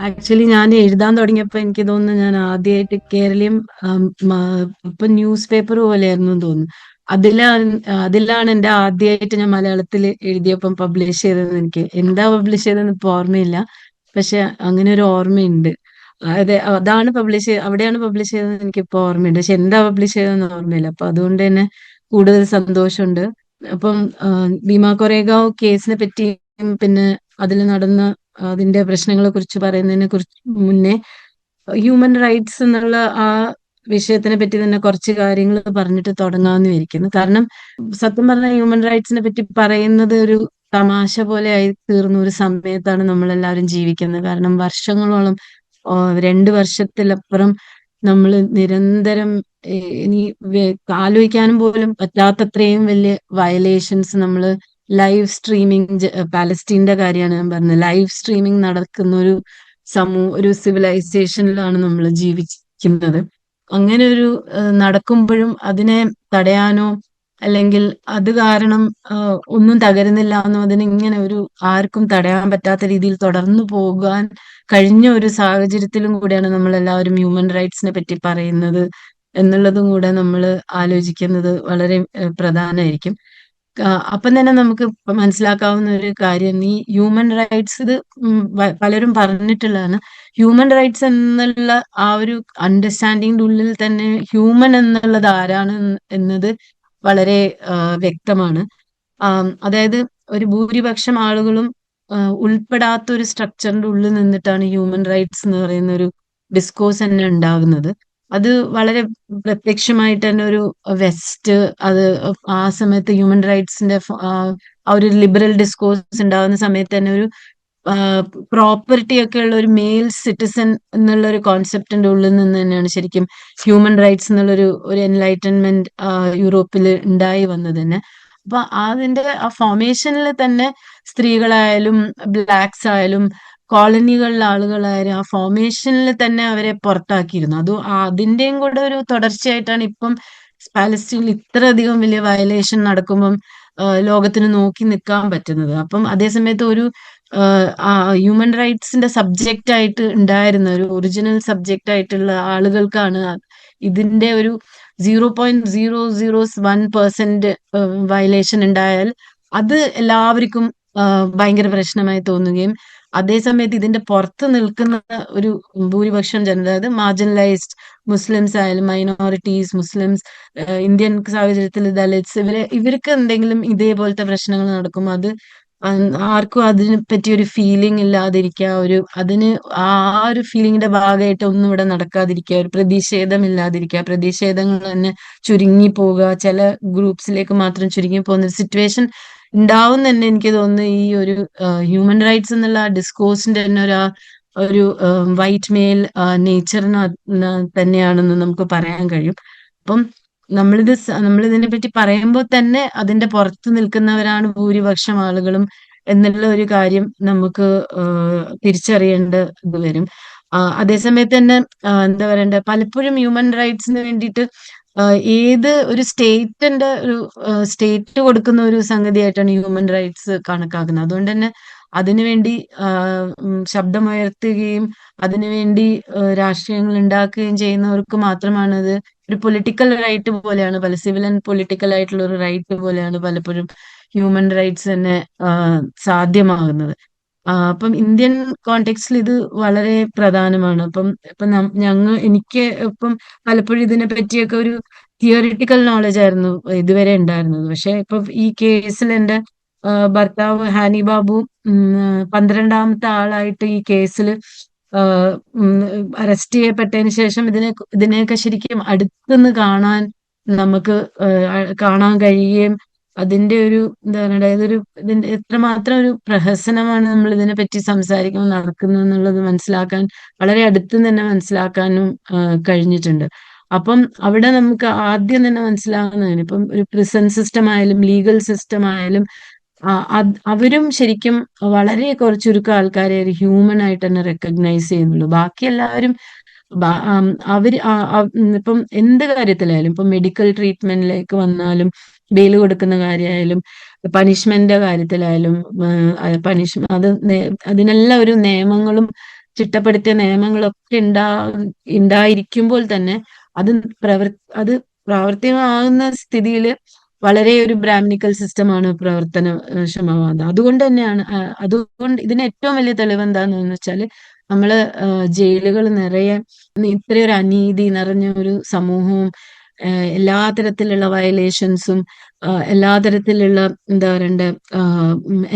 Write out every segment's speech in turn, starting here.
Actually ഞാൻ എഴുതാൻ തുടങ്ങിയപ്പോ എനിക്ക് തോന്നുന്നു ഞാൻ ആദ്യമായിട്ട് കേരളീയം ഇപ്പൊ ന്യൂസ് പേപ്പർ പോലെയായിരുന്നു എന്ന് തോന്നുന്നു. അതിലാണ് എന്റെ ആദ്യമായിട്ട് ഞാൻ മലയാളത്തിൽ എഴുതിയപ്പം പബ്ലിഷ് ചെയ്തത്. എനിക്ക് എന്താ പബ്ലിഷ് ചെയ്തതെന്ന് ഇപ്പൊ ഓർമ്മയില്ല. പക്ഷെ അങ്ങനെ ഒരു ഓർമ്മയുണ്ട്. അതെ, അവിടെയാണ് പബ്ലിഷ് ചെയ്തതെന്ന് എനിക്കിപ്പോ ഓർമ്മയുണ്ട്. പക്ഷെ എന്താ പബ്ലിഷ് ചെയ്തതെന്ന് ഓർമ്മയില്ല. അപ്പൊ അതുകൊണ്ട് തന്നെ കൂടുതൽ സന്തോഷമുണ്ട്. അപ്പം ഭീമ കൊറേഗാവ് കേസിനെ പറ്റിയും പിന്നെ അതിൽ നടന്ന അതിന്റെ പ്രശ്നങ്ങളെ കുറിച്ച് പറയുന്നതിനെ കുറിച്ച് മുന്നേ ഹ്യൂമൻ റൈറ്റ്സ് എന്നുള്ള ആ വിഷയത്തിനെ പറ്റി തന്നെ കുറച്ച് കാര്യങ്ങൾ പറഞ്ഞിട്ട് തുടങ്ങാമെന്ന് വിചാരിക്കുന്നു. കാരണം സത്യം പറഞ്ഞാൽ ഹ്യൂമൻ റൈറ്റ്സിനെ പറ്റി പറയുന്നത് ഒരു തമാശ പോലെ ആയി തീർന്ന ഒരു സമയത്താണ് നമ്മളെല്ലാവരും ജീവിക്കുന്നത്. കാരണം വർഷങ്ങളോളം, 2 വർഷത്തിലപ്പുറം നമ്മൾ നിരന്തരം ഇനി ആലോചിക്കാനും പോലും പറ്റാത്തത്രയും വലിയ വയലേഷൻസ് നമ്മൾ ലൈവ് സ്ട്രീമിംഗ്, പാലസ്റ്റീന്റെ കാര്യമാണ് ഞാൻ പറഞ്ഞത്. ലൈവ് സ്ട്രീമിംഗ് നടക്കുന്ന ഒരു സിവിലൈസേഷനിലാണ് നമ്മൾ ജീവിക്കുന്നത്. അങ്ങനെ ഒരു നടക്കുമ്പോഴും അതിനെ തടയാനോ അല്ലെങ്കിൽ അത് കാരണം ഒന്നും തകരുന്നില്ല എന്നോ അതിനെ ഇങ്ങനെ ആർക്കും തടയാൻ പറ്റാത്ത രീതിയിൽ തുടർന്നു പോകാൻ കഴിഞ്ഞ ഒരു സാഹചര്യത്തിലും കൂടെയാണ് നമ്മൾ എല്ലാവരും ഹ്യൂമൻ റൈറ്റ്സിനെ പറ്റി പറയുന്നത് എന്നുള്ളതും കൂടെ നമ്മൾ ആലോചിക്കുന്നത് വളരെ പ്രധാനമായിരിക്കും. അപ്പം തന്നെ നമുക്ക് ഇപ്പൊ മനസ്സിലാക്കാവുന്ന ഒരു കാര്യം, ഈ ഹ്യൂമൻ റൈറ്റ്സ് ഇത് പലരും പറഞ്ഞിട്ടുള്ളതാണ്. ഹ്യൂമൻ റൈറ്റ്സ് എന്നുള്ള ആ ഒരു അണ്ടർസ്റ്റാൻഡിങ്ങിന്റെ ഉള്ളിൽ തന്നെ ഹ്യൂമൻ എന്നുള്ളത് ആരാണ് എന്നത് വളരെ വ്യക്തമാണ്. അതായത് ഒരു ഭൂരിപക്ഷം ആളുകളും ഉൾപ്പെടാത്ത ഒരു സ്ട്രക്ചറിന്റെ ഉള്ളിൽ നിന്നിട്ടാണ് ഹ്യൂമൻ റൈറ്റ്സ് എന്ന് പറയുന്ന ഒരു ഡിസ്കോഴ്സ് തന്നെ ഉണ്ടാകുന്നത്. അത് വളരെ പ്രത്യക്ഷമായിട്ട് തന്നെ ഒരു വെസ്റ്റ്, അത് ആ സമയത്ത് ഹ്യൂമൻ റൈറ്റ്സിന്റെ ആ ഒരു ലിബറൽ ഡിസ്കോഴ്സ് ഉണ്ടാകുന്ന സമയത്ത് തന്നെ ഒരു പ്രോപ്പർട്ടി ഒക്കെ ഉള്ള ഒരു മെയിൽ സിറ്റിസൺ എന്നുള്ള ഒരു കോൺസെപ്റ്റിന്റെ ഉള്ളിൽ നിന്ന് തന്നെയാണ് ശരിക്കും ഹ്യൂമൻ റൈറ്റ്സ് ഒരു എൻലൈറ്റൻമെന്റ് യൂറോപ്പിൽ ഉണ്ടായി വന്നത് തന്നെ. അപ്പൊ അതിന്റെ ആ ഫോർമേഷനിൽ തന്നെ സ്ത്രീകളായാലും ബ്ലാക്സ് ആയാലും കോളനികളിലെ ആളുകളായാലും ആ ഫോർമേഷനിൽ തന്നെ അവരെ പുറത്താക്കിയിരുന്നു. അതിന്റെയും കൂടെ ഒരു തുടർച്ചയായിട്ടാണ് ഇപ്പം പാലസ്തീനിൽ ഇത്രയധികം വലിയ വയലേഷൻ നടക്കുമ്പം ലോകത്തിന് നോക്കി നിൽക്കാൻ പറ്റുന്നത്. അപ്പം അതേസമയത്ത് ഹ്യൂമൻ റൈറ്റ്സിന്റെ സബ്ജക്റ്റ് ആയിട്ട് ഉണ്ടായിരുന്ന ഒരു ഒറിജിനൽ സബ്ജക്റ്റ് ആയിട്ടുള്ള ആളുകൾക്കാണ് ഇതിന്റെ ഒരു 0.001% വയലേഷൻ ഉണ്ടായാൽ അത് എല്ലാവർക്കും ഭയങ്കര പ്രശ്നമായി തോന്നുകയും, അതേസമയത്ത് ഇതിന്റെ പുറത്ത് നിൽക്കുന്ന ഒരു ഭൂരിപക്ഷം ജനത, അതായത് മാർജിനലൈസ്ഡ് മുസ്ലിംസ് ആയാലും മൈനോറിറ്റീസ്, മുസ്ലിംസ്, ഇന്ത്യൻ സാഹചര്യത്തിൽ ദലിത്സ്, ഇവർക്ക് എന്തെങ്കിലും ഇതേപോലത്തെ പ്രശ്നങ്ങൾ നടക്കും, അത് ആർക്കും അതിനെ പറ്റി ഒരു ഫീലിംഗ് ഇല്ലാതിരിക്കുക, ആ ഒരു ഫീലിംഗിന്റെ ഭാഗമായിട്ട് ഒന്നും ഇവിടെ നടക്കാതിരിക്കുക, ഒരു പ്രതിഷേധം ഇല്ലാതിരിക്കുക, പ്രതിഷേധങ്ങൾ തന്നെ ചുരുങ്ങി പോവുക, ചില ഗ്രൂപ്പ്സിലേക്ക് മാത്രം ചുരുങ്ങി പോകുന്ന ഒരു സിറ്റുവേഷൻ ഉണ്ടാവും തന്നെ എനിക്ക് തോന്നുന്നു. ഈ ഒരു ഹ്യൂമൻ റൈറ്റ്സ് എന്നുള്ള ഡിസ്കോഴ്സിന്റെ തന്നെ ഒരു വൈറ്റ് മെയിൽ നേച്ചറിന് തന്നെയാണെന്ന് നമുക്ക് പറയാൻ കഴിയും. അപ്പം നമ്മളിതിനെ പറ്റി പറയുമ്പോൾ തന്നെ അതിന്റെ പുറത്ത് നിൽക്കുന്നവരാണ് ഭൂരിപക്ഷം ആളുകളും എന്നുള്ള ഒരു കാര്യം നമുക്ക് തിരിച്ചറിയേണ്ട ഇത് വരും. അതേസമയത്ത് തന്നെ എന്താ പറയണ്ടേ, പലപ്പോഴും ഹ്യൂമൻ റൈറ്റ്സിന് വേണ്ടിയിട്ട് ഏത് ഒരു സ്റ്റേറ്റ് കൊടുക്കുന്ന ഒരു സംഗതിയായിട്ടാണ് ഹ്യൂമൻ റൈറ്റ്സ് കണക്കാക്കുന്നത്. അതുകൊണ്ട് തന്നെ അതിനുവേണ്ടി ശബ്ദമുയർത്തുകയും അതിനുവേണ്ടി രാഷ്ട്രീയങ്ങൾ ഉണ്ടാക്കുകയും ചെയ്യുന്നവർക്ക് മാത്രമാണ് അത് ഒരു പൊളിറ്റിക്കൽ റൈറ്റ് പോലെയാണ്, സിവിൽ ആൻഡ് പൊളിറ്റിക്കൽ ആയിട്ടുള്ള ഒരു റൈറ്റ് പോലെയാണ് പലപ്പോഴും ഹ്യൂമൻ റൈറ്റ്സ് തന്നെ സാധ്യമാകുന്നത്. അപ്പം ഇന്ത്യൻ കോണ്ടെക്സ്റ്റിൽ ഇത് വളരെ പ്രധാനമാണ്. ഇപ്പം എനിക്ക് ഇപ്പം പലപ്പോഴും ഇതിനെ പറ്റിയൊക്കെ ഒരു തിയറിറ്റിക്കൽ നോളജ് ആയിരുന്നു ഇതുവരെ ഉണ്ടായിരുന്നത്. പക്ഷെ ഇപ്പൊ ഈ കേസിൽ എന്റെ ഭർത്താവ് ഹാനി ബാബു 12ാമത്തെ ആളായിട്ട് ഈ കേസിൽ അറസ്റ്റ് ചെയ്യപ്പെട്ടതിന് ശേഷം ഇതിനെയൊക്കെ ശരിക്കും അടുത്തുനിന്ന് നമുക്ക് കാണാൻ കഴിയുകയും, അതിന്റെ ഒരു എന്താ പറയുക, ഇതിന്റെ എത്രമാത്രം ഒരു പ്രഹസനമാണ് നമ്മൾ ഇതിനെ പറ്റി സംസാരിക്കുമ്പോൾ നടക്കുന്നത് എന്നുള്ളത് മനസ്സിലാക്കാൻ, വളരെ അടുത്ത് തന്നെ മനസ്സിലാക്കാനും കഴിഞ്ഞിട്ടുണ്ട്. അപ്പം അവിടെ നമുക്ക് ആദ്യം തന്നെ മനസ്സിലാകുന്നതാണ്, ഇപ്പം ഒരു പ്രിസൺ സിസ്റ്റം ആയാലും ലീഗൽ സിസ്റ്റം ആയാലും അവരും ശരിക്കും വളരെ കുറച്ചൊരുക്കം ആൾക്കാരെ ഒരു ഹ്യൂമൻ ആയിട്ട് തന്നെ റെക്കഗ്നൈസ് ചെയ്യുന്നുള്ളൂ. ബാക്കി എല്ലാവരും അവര് ഇപ്പം എന്ത് കാര്യത്തിലായാലും, ഇപ്പം മെഡിക്കൽ ട്രീറ്റ്മെന്റിലേക്ക് വന്നാലും, ബെയിൽ കൊടുക്കുന്ന കാര്യമായാലും, പണിഷ്മെന്റിന്റെ കാര്യത്തിലായാലും, അതിനെല്ലാം ഒരു നിയമങ്ങളും ചിട്ടപ്പെടുത്തിയ നിയമങ്ങളൊക്കെ ഉണ്ടായിരിക്കുമ്പോൾ തന്നെ അത് അത് പ്രാവർത്തികമാകുന്ന സ്ഥിതിയിൽ വളരെ ഒരു ബ്രാഹ്മണിക്കൽ സിസ്റ്റമാണ് പ്രവർത്തനക്ഷമമാകുന്നത്. അതുകൊണ്ട് തന്നെയാണ് അതുകൊണ്ട് ഇതിന് ഏറ്റവും വലിയ തെളിവ് എന്താണെന്ന് വെച്ചാൽ നമ്മള് ജയിലുകൾ നിറയെ ഇത്രയൊരു അനീതി നിറഞ്ഞ ഒരു സമൂഹവും എല്ലാ തരത്തിലുള്ള വയലേഷൻസും എല്ലാ തരത്തിലുള്ള എന്താ പറയണ്ട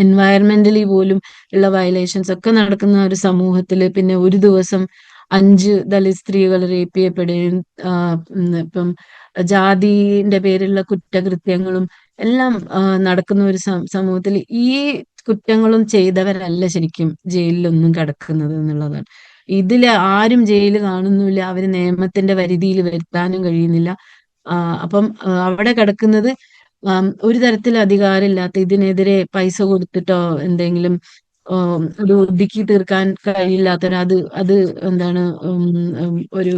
എൻവയറമെന്റലി പോലും ഉള്ള വയലേഷൻസ് ഒക്കെ നടക്കുന്ന ഒരു സമൂഹത്തില് പിന്നെ ഒരു ദിവസം 5 ദളിത് സ്ത്രീകൾ റേപ്പ് ചെയ്യപ്പെടുകയും ഇപ്പം ജാതിന്റെ പേരിലുള്ള കുറ്റകൃത്യങ്ങളും എല്ലാം നടക്കുന്ന ഒരു സമൂഹത്തിൽ ഈ കുറ്റങ്ങളും ചെയ്തവരല്ല ശരിക്കും ജയിലിലൊന്നും കിടക്കുന്നത് എന്നുള്ളതാണ്. ഇതില് ആരും ജയില് കാണുന്നില്ല, അവര് നിയമത്തിന്റെ പരിധിയിൽ വരുത്താനും കഴിയുന്നില്ല. അപ്പം അവിടെ കിടക്കുന്നത് ഒരു തരത്തിൽ അധികാരമില്ലാത്ത, ഇതിനെതിരെ പൈസ കൊടുത്തിട്ടോ എന്തെങ്കിലും ഒരു ഒതുക്കി തീർക്കാൻ കഴിയില്ലാത്തവർ, അത് എന്താണ് ഒരു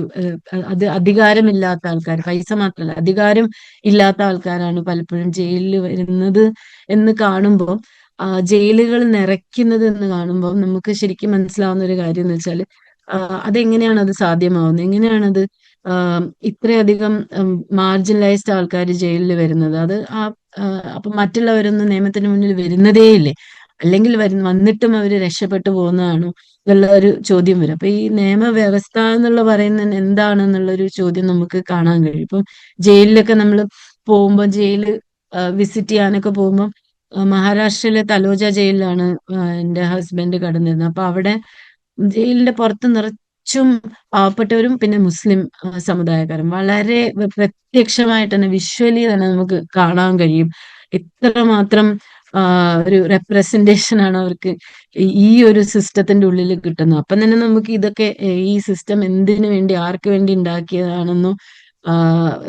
അത് അധികാരമില്ലാത്ത ആൾക്കാർ, പൈസ മാത്രമല്ല അധികാരം ഇല്ലാത്ത ആൾക്കാരാണ് പലപ്പോഴും ജയിലിൽ വരുന്നത് എന്ന് കാണുമ്പോൾ, ജയിലുകൾ നിറയ്ക്കുന്നത് എന്ന് കാണുമ്പോൾ നമുക്ക് ശരിക്കും മനസ്സിലാവുന്ന ഒരു കാര്യം എന്ന് വെച്ചാൽ അതെങ്ങനെയാണ് അത് സാധ്യമാവുന്നത്, എങ്ങനെയാണത് ഇത്രയധികം മാർജിനലൈസ്ഡ് ആൾക്കാർ ജയിലിൽ വരുന്നത്. അത് അപ്പൊ മറ്റുള്ളവരൊന്നും നിയമത്തിന് മുന്നിൽ വരുന്നതേ ഇല്ലേ, അല്ലെങ്കിൽ വന്നിട്ടും അവര് രക്ഷപ്പെട്ടു പോകുന്നതാണോ എന്നുള്ള ഒരു ചോദ്യം വരും. അപ്പൊ ഈ നിയമവ്യവസ്ഥ എന്നുള്ള പറയുന്നത് എന്താണെന്നുള്ളൊരു ചോദ്യം നമുക്ക് കാണാൻ കഴിയും. ഇപ്പം ജയിലിലൊക്കെ നമ്മൾ പോകുമ്പോൾ, ജയില് വിസിറ്റ് ചെയ്യാനൊക്കെ പോകുമ്പോൾ, മഹാരാഷ്ട്രയിലെ തലോജ ജയിലിലാണ് എൻ്റെ ഹസ്ബൻഡ് കടന്നിരുന്നത്. അപ്പൊ അവിടെ ജയിലിന്റെ പുറത്ത് നിറച്ചും പാവപ്പെട്ടവരും പിന്നെ മുസ്ലിം സമുദായക്കാരും വളരെ പ്രത്യക്ഷമായിട്ട് തന്നെ വിഷ്വലി തന്നെ നമുക്ക് കാണാൻ കഴിയും ഇത്രമാത്രം ഒരു റെപ്രസെന്റേഷൻ ആണ് അവർക്ക് ഈ ഒരു സിസ്റ്റത്തിന്റെ ഉള്ളിൽ കിട്ടുന്നത്. അപ്പം തന്നെ നമുക്ക് ഇതൊക്കെ ഈ സിസ്റ്റം എന്തിനു വേണ്ടി ആർക്ക് വേണ്ടി ഉണ്ടാക്കിയതാണെന്നോ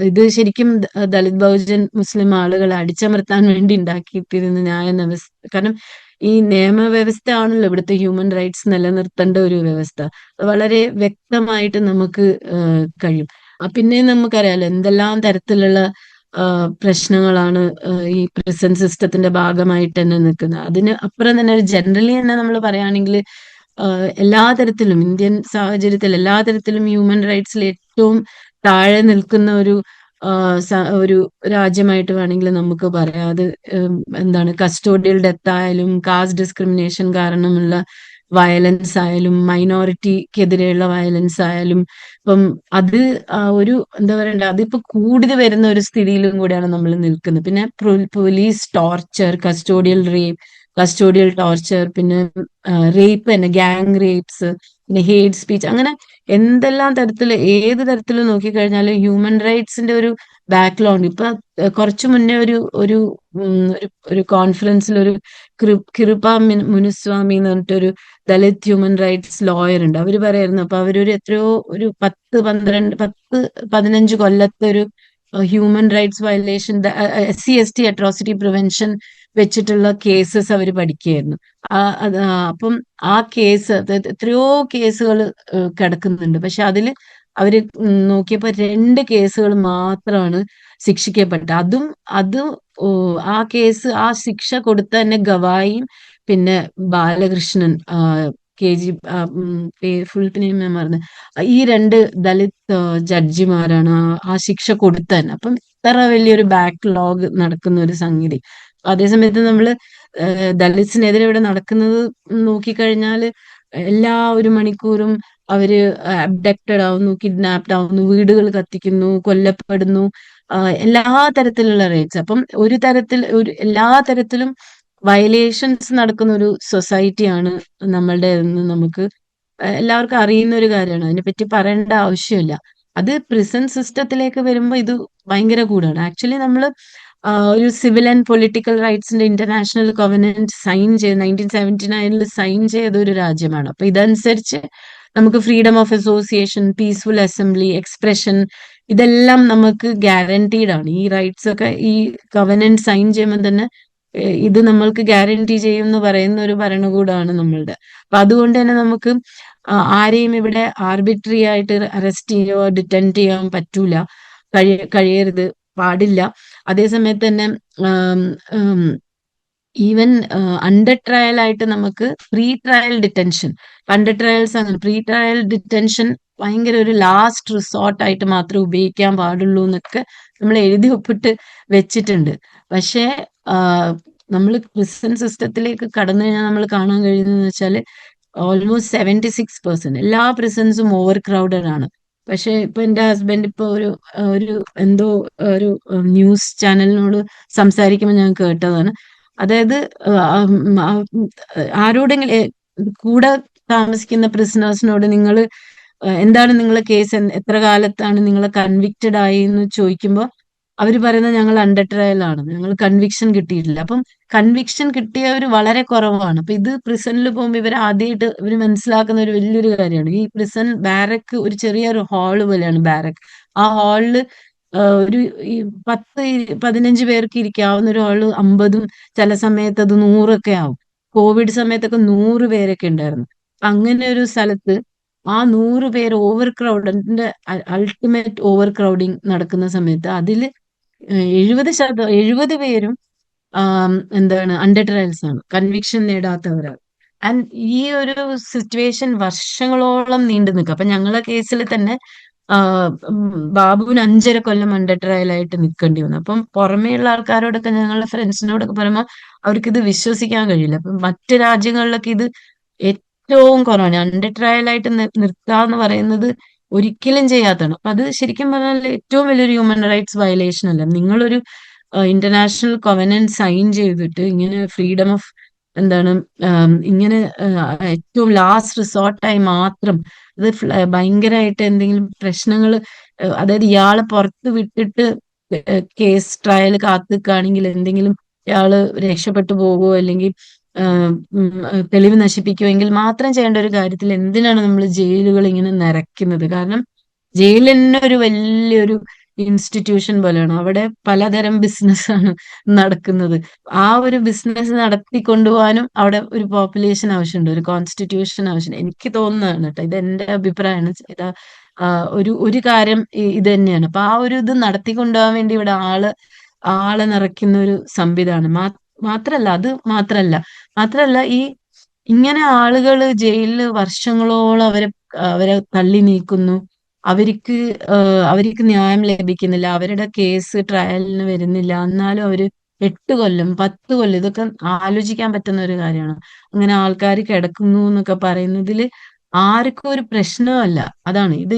ഇത് ശരിക്കും ദളിത് ബഹുജൻ മുസ്ലിം ആളുകളെ അടിച്ചമർത്താൻ വേണ്ടി ഉണ്ടാക്കിയിട്ടിരുന്ന ന്യായ വ്യവസ്ഥ. കാരണം ഈ നിയമവ്യവസ്ഥ ആണല്ലോ ഇവിടുത്തെ ഹ്യൂമൻ റൈറ്റ്സ് നിലനിർത്തേണ്ട ഒരു വ്യവസ്ഥ. വളരെ വ്യക്തമായിട്ട് നമുക്ക് കഴിയും. പിന്നെ നമുക്കറിയാലോ എന്തെല്ലാം തരത്തിലുള്ള പ്രശ്നങ്ങളാണ് ഈ പ്രിസൺ സിസ്റ്റത്തിന്റെ ഭാഗമായിട്ട് തന്നെ നിൽക്കുന്നത്. അതിന് അപ്പുറം തന്നെ ഒരു ജനറലി തന്നെ നമ്മൾ പറയുകയാണെങ്കിൽ എല്ലാ തരത്തിലും ഇന്ത്യൻ സാഹചര്യത്തിൽ എല്ലാ തരത്തിലും ഹ്യൂമൻ റൈറ്റ്സിൽ ഏറ്റവും താഴെ നിൽക്കുന്ന ഒരു രാജ്യമായിട്ട് വേണമെങ്കിൽ നമുക്ക് പറയാം. അത് എന്താണ്, കസ്റ്റോഡിയൽ ഡെത്ത് ആയാലും കാസ്റ്റ് ഡിസ്ക്രിമിനേഷൻ കാരണമുള്ള വയലൻസ് ആയാലും മൈനോറിറ്റിക്കെതിരെയുള്ള വയലൻസ് ആയാലും ഇപ്പം അത് ഒരു എന്താ പറയണ്ട, അതിപ്പോ കൂടുതൽ വരുന്ന ഒരു സ്ഥിതിയിലും കൂടെയാണ് നമ്മൾ നിൽക്കുന്നത്. പിന്നെ പോലീസ് ടോർച്ചർ, കസ്റ്റോഡിയൽ ടോർച്ചർ, പിന്നെ റേപ്പ് തന്നെ, ഗ്യാങ് റേപ്സ്, പിന്നെ ഹേറ്റ് സ്പീച്ച്, അങ്ങനെ എന്തെല്ലാം തരത്തില് ഏത് തരത്തിൽ നോക്കിക്കഴിഞ്ഞാലും ഹ്യൂമൻ റൈറ്റ്സിന്റെ ഒരു ബാക്ക്ഗ്രൗണ്ട്. ഇപ്പൊ കുറച്ചു മുന്നേ ഒരു ഒരു കോൺഫറൻസിൽ ഒരു കിരുപ മുനുസ്വാമി എന്ന് പറഞ്ഞിട്ടൊരു ദളിത് ഹ്യൂമൻ റൈറ്റ്സ് ലോയർ ഉണ്ട്. അവര് പറയായിരുന്നു, അപ്പൊ അവരൊരു എത്രയോ ഒരു 10-15 കൊല്ലത്തെ ഒരു human rights violation, SC/ST atrocity prevention വെച്ചിട്ടുള്ള കേസസ് അവർ പഠിക്കുകയായിരുന്നു. അപ്പം ആ കേസ്, അതായത് എത്രയോ കേസുകൾ കിടക്കുന്നുണ്ട്. പക്ഷെ അതിൽ അവര് നോക്കിയപ്പോ 2 കേസുകൾ മാത്രമാണ് ശിക്ഷിക്കപ്പെട്ടത്. അത് ആ കേസ്, ആ ശിക്ഷ കൊടുത്ത തന്നെ ഗവായിയും പിന്നെ ബാലകൃഷ്ണൻ, KG ഫുൾ നെയിം ഞാൻ മറന്നു, ഈ 2 ദളിത് ജഡ്ജിമാരാണ് ആ ശിക്ഷ കൊടുത്ത തന്നെ. അപ്പം ഇത്ര വലിയൊരു ബാക്ക്ലോഗ് നടക്കുന്ന ഒരു സംഗതി. അതേസമയത്ത് നമ്മള് ദളിത്സിനെതിരെ ഇവിടെ നടക്കുന്നത് നോക്കിക്കഴിഞ്ഞാല് എല്ലാ ഒരു മണിക്കൂറും അവര് അബ്ഡക്റ്റഡ് ആവുന്നു, കിഡ്നാപ്ഡ് ആവുന്നു, വീടുകൾ കത്തിക്കുന്നു, കൊല്ലപ്പെടുന്നു, എല്ലാ തരത്തിലുള്ള റേറ്റ്സ്. അപ്പം എല്ലാ തരത്തിലും വയലേഷൻസ് നടക്കുന്ന ഒരു സൊസൈറ്റിയാണ് നമ്മളുടെ എന്ന് നമുക്ക് എല്ലാവർക്കും അറിയുന്ന ഒരു കാര്യമാണ്. അതിനെപ്പറ്റി പറയേണ്ട ആവശ്യമില്ല. അത് പ്രിസൺ സിസ്റ്റത്തിലേക്ക് വരുമ്പോൾ ഇത് ഭയങ്കര കൂടാണ്. ആക്ച്വലി നമ്മള് ഒരു സിവിൽ ആൻഡ് പൊളിറ്റിക്കൽ റൈറ്റ്സിന്റെ ഇന്റർനാഷണൽ കോവനന്റ് സൈൻ ചെയ്ത് 1979 സൈൻ ചെയ്ത ഒരു രാജ്യമാണ്. അപ്പൊ ഇതനുസരിച്ച് നമുക്ക് freedom of association, peaceful assembly, expression, ഇതെല്ലാം നമുക്ക് ഗ്യാരണ്ടീഡ് ആണ്. ഈ റൈറ്റ്സ് ഒക്കെ ഈ കവനന്റ് സൈൻ ചെയ്യുമ്പോൾ തന്നെ ഇത് നമ്മൾക്ക് ഗ്യാരണ്ടി ചെയ്യും എന്ന് പറയുന്ന ഒരു ഭരണകൂടമാണ് നമ്മളുടെ. അപ്പൊ അതുകൊണ്ട് തന്നെ നമുക്ക് ആരെയും ഇവിടെ ആർബിട്രറി ആയിട്ട് അറസ്റ്റ് ചെയ്യുകയോ ഡിറ്റൻറ്റ് ചെയ്യാൻ പറ്റൂല, കഴിയരുത്, പാടില്ല. അതേസമയത്ത് തന്നെ ഈവൻ അണ്ടർ ട്രയൽ ആയിട്ട് നമുക്ക് pre trial detention, under trials അങ്ങനെ പ്രീ ട്രയൽ ഡിറ്റൻഷൻ ഭയങ്കര ഒരു ലാസ്റ്റ് റിസോർട്ട് ആയിട്ട് മാത്രമേ ഉപയോഗിക്കാൻ പാടുള്ളൂ എന്നൊക്കെ നമ്മൾ എഴുതി ഒപ്പിട്ട് വെച്ചിട്ടുണ്ട്. പക്ഷേ നമ്മൾ പ്രിസൺ സിസ്റ്റത്തിലേക്ക് കടന്നു കഴിഞ്ഞാൽ നമ്മൾ കാണാൻ കഴിയുന്നതെന്ന് വെച്ചാൽ ഓൾമോസ്റ്റ് 76% എല്ലാ പ്രിസൺസും ഓവർ ക്രൗഡഡ് ആണ്. പക്ഷെ ഇപ്പൊ എന്റെ ഹസ്ബൻഡ് ഇപ്പൊ ഒരു എന്തോ ഒരു ന്യൂസ് ചാനലിനോട് സംസാരിക്കുമ്പോൾ ഞാൻ കേട്ടതാണ്. അതായത് ആരോടെങ്കിലും കൂടെ താമസിക്കുന്ന പ്രിസണേഴ്സിനോട് നിങ്ങൾ എന്താണ് നിങ്ങളെ കേസ്, എത്ര കാലത്താണ് നിങ്ങൾ കൺവിക്റ്റഡ് ആയി എന്ന് ചോദിക്കുമ്പോൾ അവര് പറയുന്നത് ഞങ്ങൾ അണ്ടർ ട്രയൽ ആണ്, ഞങ്ങൾ കൺവിക്ഷൻ കിട്ടിയിട്ടില്ല. അപ്പം കൺവിക്ഷൻ കിട്ടിയവർ വളരെ കുറവാണ്. അപ്പൊ ഇത് പ്രിസണിൽ പോകുമ്പോൾ ഇവർ ആദ്യമായിട്ട് ഇവർ മനസ്സിലാക്കുന്ന ഒരു വലിയൊരു കാര്യമാണ്, ഈ പ്രിസൺ ബാരക്ക് ഒരു ചെറിയൊരു ഹാള് പോലെയാണ് ബാരക്ക്. ആ ഹാളില് ഒരു ഈ 15 പേർക്ക് ഇരിക്കാവുന്ന ഒരു ഹാള് 50, ചില സമയത്ത് അത് 100 ആവും. കോവിഡ് സമയത്തൊക്കെ 100 പേരൊക്കെ ഉണ്ടായിരുന്നു. അങ്ങനെ ഒരു സ്ഥലത്ത് ആ 100 പേര് ഓവർ ക്രൗഡിന്റെ അൾട്ടിമേറ്റ് ഓവർ ക്രൗഡിങ് നടക്കുന്ന സമയത്ത് അതില് 70% പേരും എന്താണ് അണ്ടർ ട്രയൽസ് ആണ്, കൺവിക്ഷൻ നേടാത്തവരാണ്. ആൻഡ് ഈ ഒരു സിറ്റുവേഷൻ വർഷങ്ങളോളം നീണ്ടു നിൽക്കും. അപ്പൊ ഞങ്ങളെ കേസിൽ തന്നെ ബാബുവിന് 5.5 കൊല്ലം അണ്ടർ ട്രയൽ ആയിട്ട് നിൽക്കേണ്ടി വന്നു. അപ്പം പുറമേയുള്ള ആൾക്കാരോടൊക്കെ, ഞങ്ങളുടെ ഫ്രണ്ട്സിനോടൊക്കെ പറയുമ്പോൾ അവർക്ക് ഇത് വിശ്വസിക്കാൻ കഴിയില്ല. അപ്പം മറ്റു രാജ്യങ്ങളിലൊക്കെ ഇത് ഏറ്റവും കുറവാണ് അണ്ടർ ട്രയൽ ആയിട്ട് നിർത്താന്ന് പറയുന്നത്, ഒരിക്കലും ചെയ്യാത്തതാണ്. അപ്പൊ അത് ശരിക്കും പറഞ്ഞാൽ ഏറ്റവും വലിയൊരു ഹ്യൂമൻ റൈറ്റ്സ് വയലേഷൻ അല്ല. നിങ്ങളൊരു ഇന്റർനാഷണൽ കൊവനന്റ് സൈൻ ചെയ്തിട്ട് ഇങ്ങനെ ഫ്രീഡം ഓഫ് എന്താണ് ഇങ്ങനെ ഏറ്റവും ലാസ്റ്റ് റിസോർട്ടായി മാത്രം അത് ഭയങ്കരമായിട്ട് എന്തെങ്കിലും പ്രശ്നങ്ങൾ, അതായത് ഇയാളെ പുറത്ത് വിട്ടിട്ട് കേസ് ട്രയൽ കാത്തു നിൽക്കുകയാണെങ്കിൽ എന്തെങ്കിലും ഇയാള് രക്ഷപ്പെട്ടു പോകുമോ അല്ലെങ്കിൽ തെളിവ് നശിപ്പിക്കുമെങ്കിൽ മാത്രം ചെയ്യേണ്ട ഒരു കാര്യത്തിൽ എന്തിനാണ് നമ്മൾ ജയിലുകൾ ഇങ്ങനെ നിറയ്ക്കുന്നത്? കാരണം ജയിൽ തന്നെ ഒരു വലിയൊരു ഇൻസ്റ്റിറ്റ്യൂഷൻ പോലെയാണ്. അവിടെ പലതരം ബിസിനസ്സാണ് നടക്കുന്നത്. ആ ഒരു ബിസിനസ് നടത്തിക്കൊണ്ടുപോകാനും അവിടെ ഒരു പോപ്പുലേഷൻ ആവശ്യമുണ്ട്, ഒരു കോൺസ്റ്റിറ്റ്യൂഷൻ ആവശ്യമുണ്ട്. എനിക്ക് തോന്നുന്നതാണ് കേട്ടോ, ഇത് എന്റെ അഭിപ്രായമാണ്. ഇതാ ഒരു കാര്യം ഇത് തന്നെയാണ്. അപ്പൊ ആ ഒരു ഇത് നടത്തിക്കൊണ്ടുപോകാൻ വേണ്ടി ഇവിടെ ആളെ നിറയ്ക്കുന്ന ഒരു സംവിധാനം മാത്രല്ല ഈ ഇങ്ങനെ ആളുകൾ ജയിലില് വർഷങ്ങളോളം അവരെ തള്ളി നീക്കുന്നു. അവർക്ക് അവർക്ക് ന്യായം ലഭിക്കുന്നില്ല, അവരുടെ കേസ് ട്രയലിന് വരുന്നില്ല. എന്നാലും അവര് 8 കൊല്ലം 10 കൊല്ലം, ഇതൊക്കെ ആലോചിക്കാൻ പറ്റുന്ന ഒരു കാര്യമാണ്. അങ്ങനെ ആൾക്കാർ കിടക്കുന്നു എന്നൊക്കെ പറയുന്നതിൽ ആർക്കും ഒരു പ്രശ്നമല്ല. അതാണ് ഇത്.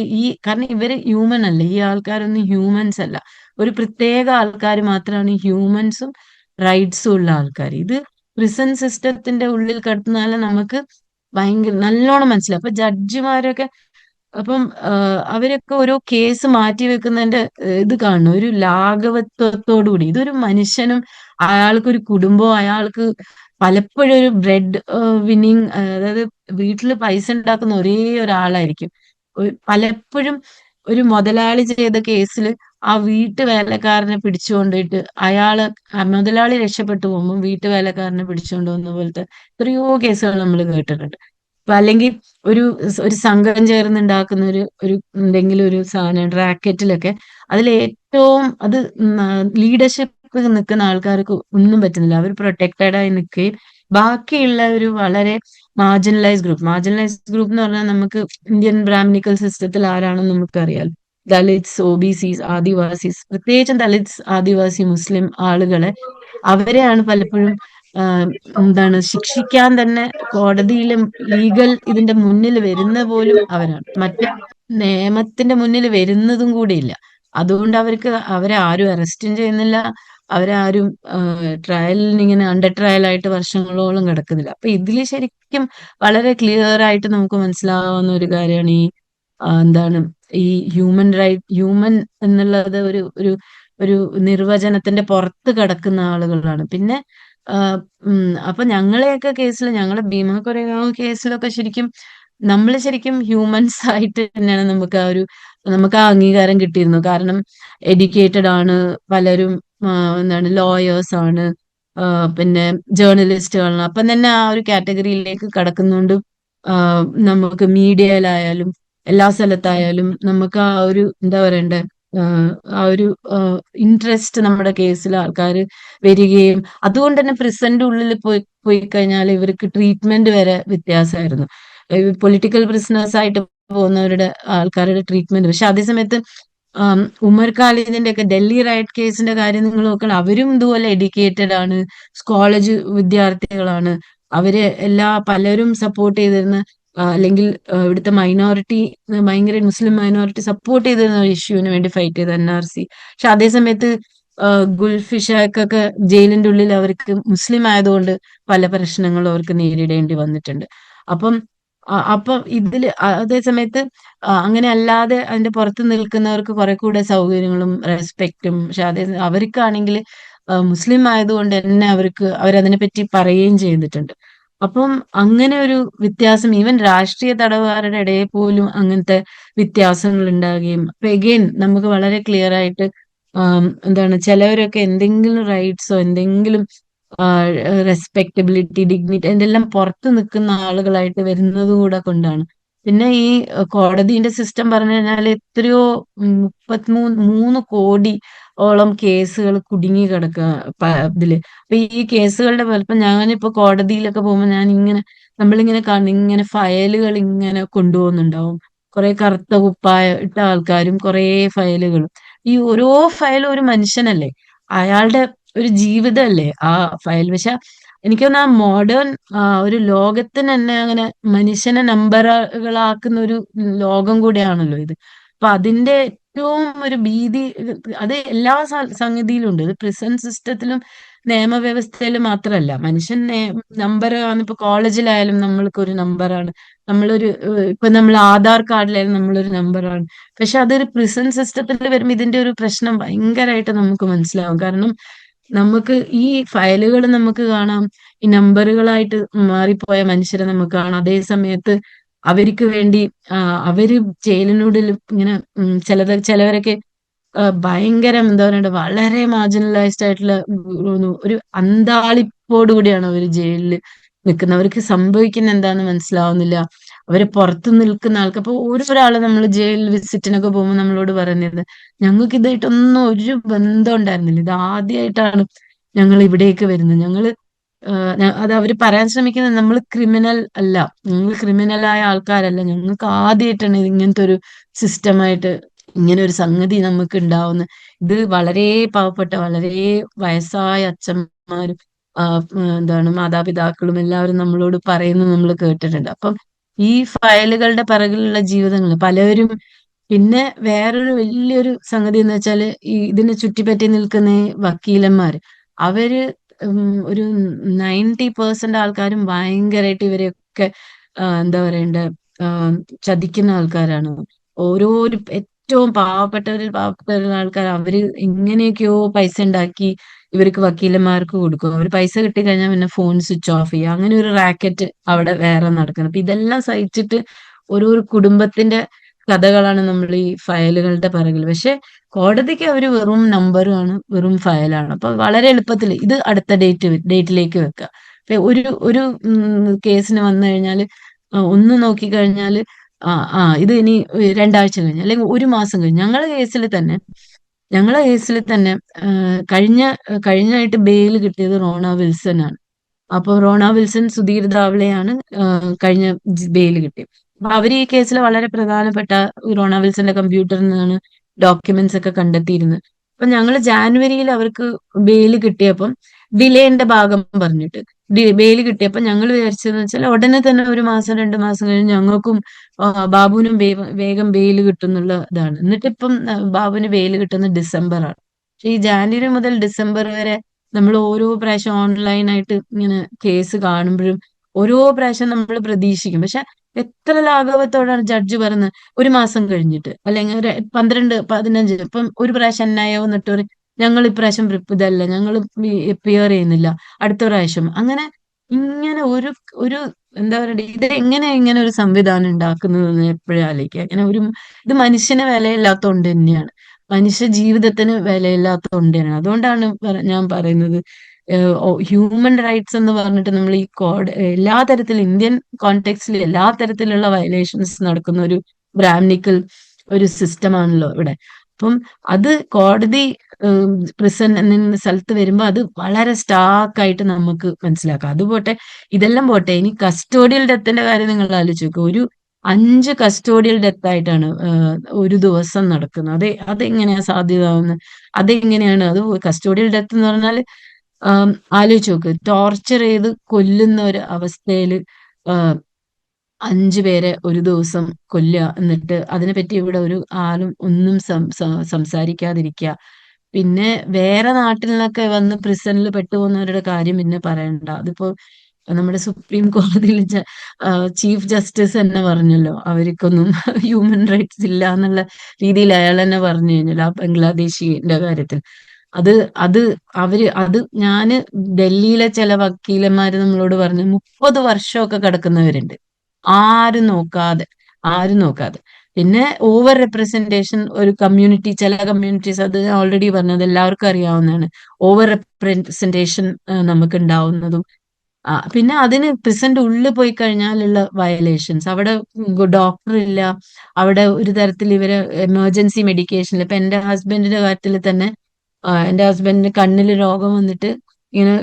കാരണം ഇവര് ഹ്യൂമൻ അല്ല, ഈ ആൾക്കാരൊന്നും ഹ്യൂമൻസ് അല്ല. ഒരു പ്രത്യേക ആൾക്കാർ മാത്രമാണ് ഹ്യൂമൻസും റൈറ്റ്സും ഉള്ള ആൾക്കാർ. ഇത് പ്രിസൺ സിസ്റ്റത്തിന്റെ ഉള്ളിൽ കിടന്നാല് നമുക്ക് ഭയങ്കര നല്ലോണം മനസ്സിലാവും. അപ്പൊ ജഡ്ജിമാരൊക്കെ, അപ്പം അവരൊക്കെ ഓരോ കേസ് മാറ്റി വെക്കുന്നതിന്റെ ഇത് കാണണം, ഒരു ലാഘവത്വത്തോടു കൂടി. ഇതൊരു മനുഷ്യനും അയാൾക്കൊരു കുടുംബവും, അയാൾക്ക് പലപ്പോഴും ഒരു ബ്രെഡ് വിന്നിങ്, അതായത് വീട്ടിൽ പൈസ ഉണ്ടാക്കുന്ന ഒരേ ഒരാളായിരിക്കും. പലപ്പോഴും ഒരു മുതലാളി ചെയ്ത കേസിൽ ആ വീട്ടു വേലക്കാരനെ പിടിച്ചുകൊണ്ടിട്ട് മുതലാളി രക്ഷപ്പെട്ടു പോകുമ്പോൾ വീട്ടു വേലക്കാരനെ പിടിച്ചുകൊണ്ട് പോകുന്ന പോലത്തെ എത്രയോ കേസുകൾ നമ്മൾ കേട്ടിട്ടുണ്ട്. അപ്പൊ അല്ലെങ്കിൽ ഒരു സംഘം ചേർന്നുണ്ടാക്കുന്ന ഒരു എന്തെങ്കിലും ഒരു സാധനം റാക്കറ്റിലൊക്കെ, അതിൽ ഏറ്റവും അത് ലീഡർഷിപ്പ് നിൽക്കുന്ന ആൾക്കാർക്ക് ഒന്നും പറ്റുന്നില്ല. അവർ പ്രൊട്ടക്റ്റഡ് ആയി നിൽക്കുകയും ബാക്കിയുള്ള ഒരു വളരെ മാർജിനലൈസ്ഡ് ഗ്രൂപ്പ് എന്ന് പറഞ്ഞാൽ നമുക്ക് ഇന്ത്യൻ ബ്രാഹ്മണിക്കൽ സിസ്റ്റത്തിൽ ആരാണെന്ന് നമുക്കറിയാം. ദളിത്സ്, ഒബിസിസ്, ആദിവാസീസ്, പ്രത്യേകിച്ചും ദളിത്സ്, ആദിവാസി, മുസ്ലിം ആളുകളെ, അവരെയാണ് പലപ്പോഴും എന്താണ് ശിക്ഷിക്കാൻ തന്നെ കോടതിയിലും ഇതിന്റെ മുന്നിൽ വരുന്ന പോലും അവരാണ്. മറ്റേ നിയമത്തിന്റെ മുന്നിൽ വരുന്നതും കൂടിയില്ല. അതുകൊണ്ട് അവരെ ആരും അറസ്റ്റും ചെയ്യുന്നില്ല, അവരാരും ട്രയലിന് ഇങ്ങനെ അണ്ടർ ട്രയൽ ആയിട്ട് വർഷങ്ങളോളം കിടക്കുന്നില്ല. അപ്പൊ ഇതില് ശരിക്കും വളരെ ക്ലിയർ ആയിട്ട് നമുക്ക് മനസ്സിലാവുന്ന ഒരു കാര്യമാണ് എന്താണ് ഈ ഹ്യൂമൻ എന്നുള്ളത് ഒരു ഒരു നിർവചനത്തിന്റെ പുറത്ത് കിടക്കുന്ന ആളുകളാണ്. പിന്നെ അപ്പൊ ഞങ്ങളെയൊക്കെ കേസിൽ, ഞങ്ങളുടെ ഭീമ കൊറേഗാവ് കേസിലൊക്കെ നമ്മൾ ശരിക്കും ഹ്യൂമൻസ് ആയിട്ട് തന്നെയാണ് നമുക്ക് ആ അംഗീകാരം കിട്ടിയിരുന്നു. കാരണം എഡ്യൂക്കേറ്റഡ് ആണ് പലരും, എന്താണ് ലോയേഴ്സ് ആണ്, പിന്നെ ജേർണലിസ്റ്റുകളാണ്. അപ്പം തന്നെ ആ ഒരു കാറ്റഗറിയിലേക്ക് കടക്കുന്നുണ്ട്. നമുക്ക് മീഡിയയിലായാലും എല്ലാ സ്ഥലത്തായാലും നമുക്ക് ആ ഒരു എന്താ പറയണ്ടേ, ആ ഒരു ഇൻട്രസ്റ്റ് നമ്മുടെ കേസിൽ ആൾക്കാർ വരികയും, അതുകൊണ്ട് തന്നെ പ്രിസന്റെ ഉള്ളിൽ പോയി പോയി കഴിഞ്ഞാൽ ഇവർക്ക് ട്രീറ്റ്മെന്റ് വരെ വ്യത്യാസമായിരുന്നു. പൊളിറ്റിക്കൽ പ്രിസണേഴ്സ് ആയിട്ട് പോകുന്നവരുടെ ആൾക്കാരുടെ ട്രീറ്റ്മെന്റ്. പക്ഷെ അതേസമയത്ത് ഉമർ ഖാലിദിന്റെ ഒക്കെ ഡൽഹി റൈറ്റ് കേസിന്റെ കാര്യം നിങ്ങൾ നോക്കണം, അവരും ഇതുപോലെ എഡ്യൂക്കേറ്റഡ് ആണ്, കോളേജ് വിദ്യാർത്ഥികളാണ്. അവര് പലരും സപ്പോർട്ട് ചെയ്തിരുന്ന അല്ലെങ്കിൽ ഇവിടുത്തെ മൈനോറിറ്റി, ഭയങ്കര മുസ്ലിം മൈനോറിറ്റി സപ്പോർട്ട് ചെയ്തിരുന്ന ഒരു ഇഷ്യൂവിന് വേണ്ടി ഫൈറ്റ് ചെയ്ത NRC. പക്ഷെ അതേസമയത്ത് ഗുൽഫിഷാക്കൊക്കെ ജയിലിന്റെ ഉള്ളിൽ അവർക്ക് മുസ്ലിം ആയതുകൊണ്ട് പല പ്രശ്നങ്ങളും അവർക്ക് നേരിടേണ്ടി വന്നിട്ടുണ്ട്. അപ്പം അപ്പം അതേ സമയത്ത് അങ്ങനെ അല്ലാതെ അതിന്റെ പുറത്ത് നിൽക്കുന്നവർക്ക് കുറെ കൂടെ സൗകര്യങ്ങളും റെസ്പെക്റ്റും. പക്ഷെ അവർക്കാണെങ്കിൽ മുസ്ലിം ആയതുകൊണ്ട് തന്നെ അവരതിനെ പറ്റി പറയുകയും ചെയ്തിട്ടുണ്ട്. അപ്പം അങ്ങനെ ഒരു വ്യത്യാസം ഈവൻ രാഷ്ട്രീയ തടവുകാരുടെ ഇടയിൽ പോലും അങ്ങനത്തെ വ്യത്യാസങ്ങൾ ഉണ്ടാകുകയും, അപ്പൊ എഗെയിൻ നമുക്ക് വളരെ ക്ലിയർ ആയിട്ട് എന്താണ്, ചിലവരൊക്കെ എന്തെങ്കിലും റൈറ്റ്സോ എന്തെങ്കിലും റെസ്പെക്റ്റബിലിറ്റി, ഡിഗ്നിറ്റി എന്തെല്ലാം പുറത്ത് നിൽക്കുന്ന ആളുകളായിട്ട് വരുന്നത് കൂടെ കൊണ്ടാണ്. പിന്നെ ഈ കോടതിന്റെ സിസ്റ്റം പറഞ്ഞു കഴിഞ്ഞാൽ എത്രയോ 33 കോടി ഓളം കേസുകൾ കുടുങ്ങി കിടക്കുക ഇതില്. അപ്പൊ ഈ കേസുകളുടെ വലുപ്പം, ഞാനിപ്പോ കോടതിയിലൊക്കെ പോകുമ്പോൾ നമ്മളിങ്ങനെ കാണും, ഇങ്ങനെ ഫയലുകൾ ഇങ്ങനെ കൊണ്ടുപോകുന്നുണ്ടാവും. കുറെ കറുത്ത കുപ്പായ ഇട്ട ആൾക്കാരും കുറെ ഫയലുകളും. ഈ ഓരോ ഫയലും ഒരു മനുഷ്യനല്ലേ, അയാളുടെ ഒരു ജീവിതമല്ലേ ആ ഫയൽ. പക്ഷെ എനിക്ക് തോന്നുന്നു ആ മോഡേൺ ഒരു ലോകത്തിന് തന്നെ അങ്ങനെ മനുഷ്യനെ നമ്പറുകളാക്കുന്ന ഒരു ലോകം കൂടെയാണല്ലോ ഇത്. അപ്പൊ അതിന്റെ ഏറ്റവും ഒരു ഭീതി അത് എല്ലാ സംഗതിയിലും ഉണ്ട്. ഇത് പ്രിസൺ സിസ്റ്റത്തിലും നിയമവ്യവസ്ഥയിലും മാത്രമല്ല. മനുഷ്യൻ നമ്പർ ആണ്. ഇപ്പൊ കോളേജിലായാലും നമ്മൾക്ക് ഒരു നമ്പറാണ്. ഇപ്പൊ നമ്മൾ ആധാർ കാർഡിലായാലും നമ്മളൊരു നമ്പറാണ്. പക്ഷെ അതൊരു പ്രിസൺ സിസ്റ്റത്തിൽ വരുമ്പോൾ ഇതിന്റെ ഒരു പ്രശ്നം ഭയങ്കരമായിട്ട് നമുക്ക് മനസ്സിലാവും. കാരണം നമുക്ക് ഈ ഫയലുകൾ നമുക്ക് കാണാം, ഈ നമ്പറുകളായിട്ട് മാറിപ്പോയ മനുഷ്യരെ നമുക്ക് കാണാം. അതേ സമയത്ത് അവർക്ക് വേണ്ടി അവര് ജയിലിനുള്ളിൽ ഇങ്ങനെ ചിലവരൊക്കെ ഭയങ്കര എന്താ പറയണ്ട, വളരെ മാർജിനലൈസ്ഡ് ആയിട്ടുള്ള ഒരു അന്താളിപ്പോട് കൂടിയാണ് അവർ ജയിലിൽ നിൽക്കുന്നത്. അവർക്ക് സംഭവിക്കുന്ന എന്താന്ന് മനസ്സിലാവുന്നില്ല. അവര് പുറത്ത് നിൽക്കുന്ന ആൾക്ക്, അപ്പൊ ഓരോരാള് നമ്മൾ ജയിൽ വിസിറ്റിനൊക്കെ പോകുമ്പോൾ നമ്മളോട് പറയുന്നത്, ഞങ്ങൾക്ക് ഇതായിട്ടൊന്നും ഒരു ബന്ധം ഉണ്ടായിരുന്നില്ല, ഇത് ആദ്യമായിട്ടാണ് ഞങ്ങൾ ഇവിടേക്ക് വരുന്നത്. അത് അവര് പറയാൻ ശ്രമിക്കുന്നത്, നമ്മൾ ക്രിമിനൽ അല്ല, ഞങ്ങൾ ക്രിമിനലായ ആൾക്കാരല്ല, ഞങ്ങൾക്ക് ആദ്യമായിട്ടാണ് ഇങ്ങനത്തെ ഒരു സിസ്റ്റമായിട്ട് ഇങ്ങനെ ഒരു സംഗതി നമുക്ക് ഉണ്ടാവുന്ന. ഇത് വളരെ പാവപ്പെട്ട, വളരെ വയസ്സായ അച്ഛന്മാരും എന്താണ് മാതാപിതാക്കളും എല്ലാവരും നമ്മളോട് പറയുന്നത് നമ്മൾ കേട്ടിട്ടുണ്ട്. അപ്പം ഈ ഫയലുകളുടെ പിറകിലുള്ള ജീവിതങ്ങൾ പലവരും. പിന്നെ വേറൊരു വലിയൊരു സംഗതി എന്ന് വെച്ചാല്, ഇതിനെ ചുറ്റിപ്പറ്റി നിൽക്കുന്ന ഈ വക്കീലന്മാര്, അവര് ഒരു 90% ആൾക്കാരും ഭയങ്കരമായിട്ട് ഇവരെയൊക്കെ എന്താ പറയണ്ട, ചതിക്കുന്ന ആൾക്കാരാണ്. ഏറ്റവും പാവപ്പെട്ട ആൾക്കാർ, അവര് എങ്ങനെയൊക്കെയോ പൈസ ഉണ്ടാക്കി ഇവർക്ക് വക്കീലന്മാർക്ക് കൊടുക്കും. അവർ പൈസ കിട്ടിക്കഴിഞ്ഞാൽ പിന്നെ ഫോൺ സ്വിച്ച് ഓഫ് ചെയ്യുക, അങ്ങനെ ഒരു റാക്കറ്റ് അവിടെ വേറെ നടക്കുന്നത്. അപ്പൊ ഇതെല്ലാം സഹിച്ചിട്ട് ഓരോ കുടുംബത്തിന്റെ കഥകളാണ് നമ്മൾ ഈ ഫയലുകളുടെ പിറകിൽ. പക്ഷെ കോടതിക്ക് അവര് വെറും നമ്പറുമാണ്, വെറും ഫയലാണ്. അപ്പൊ വളരെ എളുപ്പത്തിൽ ഇത് അടുത്ത ഡേറ്റിലേക്ക് വെക്കുക. ഇപ്പൊ ഒരു ഒരു കേസിന് വന്നു കഴിഞ്ഞാൽ ഒന്ന് നോക്കിക്കഴിഞ്ഞാല് ഇത് ഇനി 2 ആഴ്ച കഴിഞ്ഞ് അല്ലെങ്കിൽ ഒരു മാസം കഴിഞ്ഞ്. ഞങ്ങളെ കേസിൽ തന്നെ കഴിഞ്ഞായിട്ട് ബെയിൽ കിട്ടിയത് റോണ വിൽസൺ ആണ്. അപ്പൊ റോണ വിൽസൺ, സുധീർ ധാവ്ലെയാണ് കഴിഞ്ഞ ബെയിൽ കിട്ടിയത്. അപ്പൊ അവർ ഈ കേസിൽ വളരെ പ്രധാനപ്പെട്ട റോണ വിൽസന്റെ കമ്പ്യൂട്ടറിൽ നിന്നാണ് ഡോക്യുമെന്റ്സ് ഒക്കെ കണ്ടെത്തിയിരുന്നത്. അപ്പൊ ഞങ്ങൾ ജാനുവരിയിൽ അവർക്ക് ബെയിൽ കിട്ടിയപ്പം ഡിലേന്റെ ഭാഗം പറഞ്ഞിട്ട് ബെയിൽ കിട്ടിയപ്പോൾ ഞങ്ങൾ വിചാരിച്ചതെന്ന് വെച്ചാൽ ഉടനെ തന്നെ 1 മാസം 2 മാസം കഴിഞ്ഞ് ഞങ്ങൾക്കും ബാബുവിനും വേഗം ബെയിൽ കിട്ടുന്നുള്ള ഇതാണ്. എന്നിട്ടിപ്പം ബാബുവിന് ബെയിൽ കിട്ടുന്നത് ഡിസംബറാണ്. പക്ഷെ ഈ ജാനുവരി മുതൽ ഡിസംബർ വരെ നമ്മൾ ഓരോ പ്രാവശ്യം ഓൺലൈനായിട്ട് ഇങ്ങനെ കേസ് കാണുമ്പോഴും ഓരോ പ്രാവശ്യം നമ്മൾ പ്രതീക്ഷിക്കും. പക്ഷെ എത്ര ലാഘവത്തോടാണ് ജഡ്ജ് പറയുന്നത്, 1 മാസം കഴിഞ്ഞിട്ട് അല്ലെങ്കിൽ 12 15 ഇപ്പം ഒരു പ്രാവശ്യം ന്യായം എന്നിട്ട് പറയും, ഞങ്ങൾ ഇപ്രാവശ്യം ഇതല്ല, ഞങ്ങൾ എപ്പിയർ ചെയ്യുന്നില്ല, അടുത്ത പ്രാവശ്യം. അങ്ങനെ ഇങ്ങനെ ഒരു ഒരു എന്താ പറയുക, ഇത് ഇങ്ങനെ ഒരു സംവിധാനം ഉണ്ടാക്കുന്നതെന്ന് എപ്പോഴും ആലോചിക്കുക. ഇത് മനുഷ്യന് വിലയില്ലാത്തതുകൊണ്ട് തന്നെയാണ്, മനുഷ്യ ജീവിതത്തിന് വിലയില്ലാത്തതുകൊണ്ട് തന്നെയാണ്. അതുകൊണ്ടാണ് ഞാൻ പറയുന്നത്, ഹ്യൂമൻ റൈറ്റ്സ് എന്ന് പറഞ്ഞിട്ട് നമ്മൾ ഈ എല്ലാ തരത്തിലും ഇന്ത്യൻ കോണ്ടെക്സ്റ്റിൽ എല്ലാ തരത്തിലുള്ള വയലേഷൻസ് നടക്കുന്ന ഒരു ബ്രാഹ്മണിക്കൽ ഒരു സിസ്റ്റമാണല്ലോ ഇവിടെ. അപ്പം അത് കോടതി പ്രിസൺ എന്ന സ്ഥലത്ത് വരുമ്പോ അത് വളരെ സ്റ്റാർക്കായിട്ട് നമുക്ക് മനസ്സിലാക്കാം. അത് പോട്ടെ, ഇതെല്ലാം പോട്ടെ. ഇനി കസ്റ്റോഡിയൽ ഡെത്തിന്റെ കാര്യം നിങ്ങൾ ആലോചിച്ച് നോക്കുക. ഒരു 5 കസ്റ്റോഡിയൽ ഡെത്ത് ആയിട്ടാണ് ഒരു ദിവസം നടക്കുന്നത്. അതെങ്ങനെയാ സാധ്യമാവുന്നത്? അതെങ്ങനെയാണ് അത് കസ്റ്റോഡിയൽ ഡെത്ത് എന്ന് പറഞ്ഞാൽ ആം, ആലോചിച്ച് നോക്ക്. ടോർച്ചർ ചെയ്ത് കൊല്ലുന്ന ഒരു അവസ്ഥയിൽ 5 പേരെ ഒരു ദിവസം കൊല്ലുക, എന്നിട്ട് അതിനെപ്പറ്റി ഇവിടെ ഒരു ആളും ഒന്നും സംസാരിക്കാതിരിക്കുക. പിന്നെ വേറെ നാട്ടിൽ നിന്നൊക്കെ വന്ന് പ്രിസണിൽ പെട്ടുപോകുന്നവരുടെ കാര്യം പിന്നെ പറയണ്ട. അതിപ്പോ നമ്മുടെ സുപ്രീം കോടതിയിൽ ചീഫ് ജസ്റ്റിസ് തന്നെ പറഞ്ഞല്ലോ, അവർക്കൊന്നും ഹ്യൂമൻ റൈറ്റ്സ് ഇല്ല എന്നുള്ള രീതിയിൽ അയാൾ തന്നെ പറഞ്ഞു കഴിഞ്ഞല്ലോ ആ ബംഗ്ലാദേശിന്റെ കാര്യത്തിൽ. അത് അത് ഞാന് ഡൽഹിയിലെ ചില വക്കീലന്മാര് നമ്മളോട് പറഞ്ഞു 30 വർഷമൊക്കെ കിടക്കുന്നവരുണ്ട്, ആരും നോക്കാതെ ആരും നോക്കാതെ. പിന്നെ ഓവർ റെപ്രസെന്റേഷൻ ഒരു കമ്മ്യൂണിറ്റി, ചില കമ്മ്യൂണിറ്റീസ്, അത് ഓൾറെഡി പറഞ്ഞത് എല്ലാവർക്കും അറിയാവുന്നതാണ്. ഓവർ റെപ്രസെന്റേഷൻ നമുക്ക് ഉണ്ടാവുന്നതും പിന്നെ അതിന് പ്രിസന്റ് ഉള്ളിൽ പോയി കഴിഞ്ഞാലുള്ള വയലേഷൻസ്, അവിടെ ഡോക്ടർ ഇല്ല, അവിടെ ഒരു തരത്തിൽ ഇവര് എമർജൻസി മെഡിക്കേഷനിൽ, ഇപ്പൊ എന്റെ ഹസ്ബൻഡിന്റെ കാര്യത്തിൽ തന്നെ എന്റെ ഹസ്ബൻഡിന് കണ്ണിൽ രോഗം വന്നിട്ട് ഇങ്ങനെ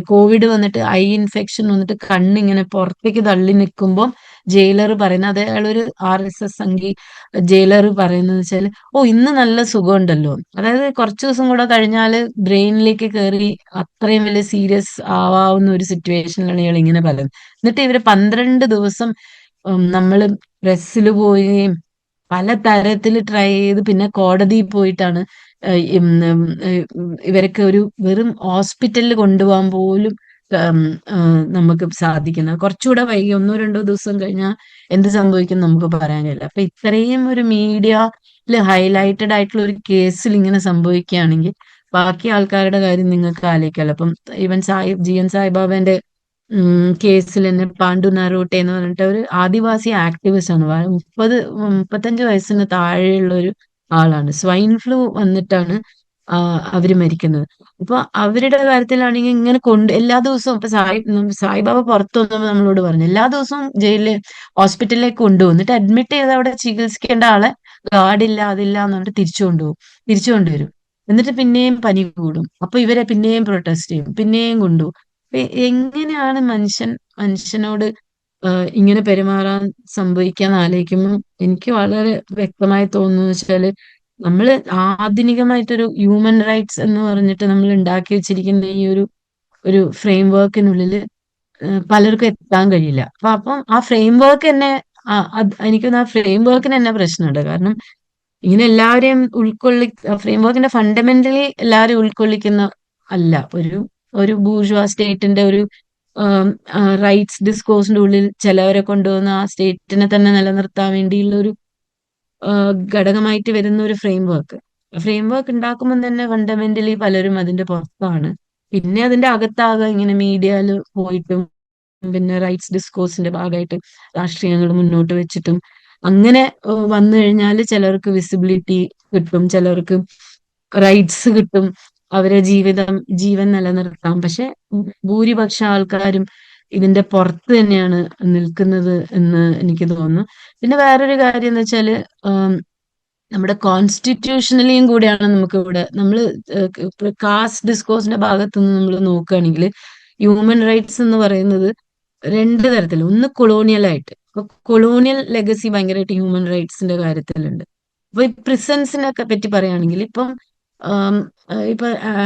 കോവിഡ് വന്നിട്ട് ഐ ഇൻഫെക്ഷൻ വന്നിട്ട് കണ്ണിങ്ങനെ പുറത്തേക്ക് തള്ളി നിൽക്കുമ്പോൾ ജയിലർ പറയുന്നത്, അത് അയാളൊരു RSS സംഘി, ജയിലർ പറയുന്നത് വെച്ചാൽ, ഓ ഇന്ന് നല്ല സുഖമുണ്ടല്ലോ. അതായത് കുറച്ചു ദിവസം കൂടെ കഴിഞ്ഞാല് ബ്രെയിനിലേക്ക് കയറി അത്രയും വലിയ സീരിയസ് ആവാവുന്ന ഒരു സിറ്റുവേഷനിലാണ് ഇയാൾ ഇങ്ങനെ പറയുന്നത്. എന്നിട്ട് ഇവര് 12 ദിവസം നമ്മള് പ്രസ്സിൽ പോവുകയും പല തരത്തിൽ ട്രൈ ചെയ്ത് പിന്നെ കോടതിയിൽ പോയിട്ടാണ് ഇവരൊക്കെ ഒരു വെറും ഹോസ്പിറ്റലിൽ കൊണ്ടുപോകാൻ പോലും നമുക്ക് സാധിക്കുന്നത്. കുറച്ചുകൂടെ വൈകി 1-2 ദിവസം കഴിഞ്ഞാൽ എന്ത് സംഭവിക്കും നമുക്ക് പറയാനില്ല. അപ്പൊ ഇത്രയും ഒരു മീഡിയയില് ഹൈലൈറ്റഡ് ആയിട്ടുള്ള ഒരു കേസിൽ ഇങ്ങനെ സംഭവിക്കുകയാണെങ്കിൽ ബാക്കി ആൾക്കാരുടെ കാര്യം നിങ്ങൾക്ക് ആലോചിക്കാമല്ലോ. അപ്പം ഈവൻ GN സായിബാബന്റെ കേസിൽ തന്നെ പാണ്ഡു നറോട്ടെ എന്ന് പറഞ്ഞിട്ട് ഒരു ആദിവാസി ആക്ടിവിസ്റ്റ് ആണ്. 35 വയസ്സിന് താഴെയുള്ള ഒരു ആളാണ്. സ്വൈൻ ഫ്ലൂ വന്നിട്ടാണ് അവര് മരിക്കുന്നത്. അപ്പൊ അവരുടെ കാര്യത്തിലാണെങ്കിൽ ഇങ്ങനെ എല്ലാ ദിവസവും ഇപ്പൊ സായിബാബ പുറത്തു വന്നപ്പോൾ നമ്മളോട് പറഞ്ഞു, എല്ലാ ദിവസവും ജയിലില് ഹോസ്പിറ്റലിലേക്ക് കൊണ്ടുപോകും, എന്നിട്ട് അഡ്മിറ്റ് ചെയ്ത് അവിടെ ചികിത്സിക്കേണ്ട ആളെ ഗാർഡില്ല അതില്ല എന്ന് പറഞ്ഞിട്ട് തിരിച്ചു കൊണ്ടുവരും. എന്നിട്ട് പിന്നെയും പനി കൂടും, അപ്പൊ ഇവരെ പിന്നെയും പ്രൊട്ടസ്റ്റ് ചെയ്യും, പിന്നെയും കൊണ്ടുപോകും. എങ്ങനെയാണ് മനുഷ്യനോട് ഇങ്ങനെ പെരുമാറാൻ സംഭവിക്കാന്ന് ആലോചിക്കുമ്പോൾ എനിക്ക് വളരെ വ്യക്തമായി തോന്നുന്നു വെച്ചാല്, നമ്മള് ആധുനികമായിട്ടൊരു ഹ്യൂമൻ റൈറ്റ്സ് എന്ന് പറഞ്ഞിട്ട് നമ്മൾ ഉണ്ടാക്കി വെച്ചിരിക്കുന്ന ഈ ഒരു ഫ്രെയിം വർക്കിനുള്ളിൽ പലർക്കും എത്താൻ കഴിയില്ല. അപ്പം ആ ഫ്രെയിം വർക്ക് തന്നെ എനിക്കൊന്ന് ആ ഫ്രെയിം വർക്കിന് തന്നെ പ്രശ്നമുണ്ട്. കാരണം ഇങ്ങനെ എല്ലാവരെയും ഫ്രെയിം വർക്കിന്റെ ഫണ്ടമെന്റലി എല്ലാവരെയും ഉൾക്കൊള്ളിക്കുന്ന അല്ല. ഒരു ബൂർഷ്വാ സ്റ്റേറ്റിന്റെ ഒരു റൈറ്റ്സ് ഡിസ്കോഴ്സിന്റെ ഉള്ളിൽ ചിലവരെ കൊണ്ടുവന്ന് ആ സ്റ്റേറ്റിനെ തന്നെ നിലനിർത്താൻ വേണ്ടിയുള്ള ഒരു ഘടകമായിട്ട് വരുന്ന ഒരു ഫ്രെയിം വർക്ക് ഉണ്ടാക്കുമ്പോൾ തന്നെ ഫണ്ടമെന്റലി പലരും അതിന്റെ പുറത്താണ്. പിന്നെ അതിന്റെ അകത്താകെ ഇങ്ങനെ മീഡിയയിൽ പോയിട്ടും പിന്നെ റൈറ്റ്സ് ഡിസ്കോഴ്സിന്റെ ഭാഗമായിട്ട് രാഷ്ട്രീയങ്ങൾ മുന്നോട്ട് വെച്ചിട്ടും അങ്ങനെ വന്നു കഴിഞ്ഞാൽ ചിലർക്ക് വിസിബിലിറ്റി കിട്ടും, ചിലർക്ക് റൈറ്റ്സ് കിട്ടും, അവരെ ജീവൻ നിലനിർത്താം. പക്ഷെ ഭൂരിപക്ഷം ആൾക്കാരും ഇതിന്റെ പുറത്ത് തന്നെയാണ് നിൽക്കുന്നത് എന്ന് എനിക്ക് തോന്നുന്നു. പിന്നെ വേറൊരു കാര്യം എന്ന് വെച്ചാല് നമ്മുടെ കോൺസ്റ്റിറ്റ്യൂഷണലിയും കൂടിയാണ് നമുക്ക് ഇവിടെ നമ്മൾ കാസ്റ്റ് ഡിസ്കോഴ്സിന്റെ ഭാഗത്ത് നിന്ന് നമ്മൾ നോക്കുകയാണെങ്കിൽ ഹ്യൂമൻ റൈറ്റ്സ് എന്ന് പറയുന്നത് 2 തരത്തിൽ. ഒന്ന് കൊളോണിയൽ ആയിട്ട്, ഇപ്പൊ കൊളോണിയൽ ലെഗസി ഭയങ്കരമായിട്ട് ഹ്യൂമൻ റൈറ്റ്സിന്റെ കാര്യത്തിലുണ്ട്. അപ്പൊ ഈ പ്രിസൺസിനൊക്കെ പറ്റി പറയുകയാണെങ്കിൽ ഇപ്പൊ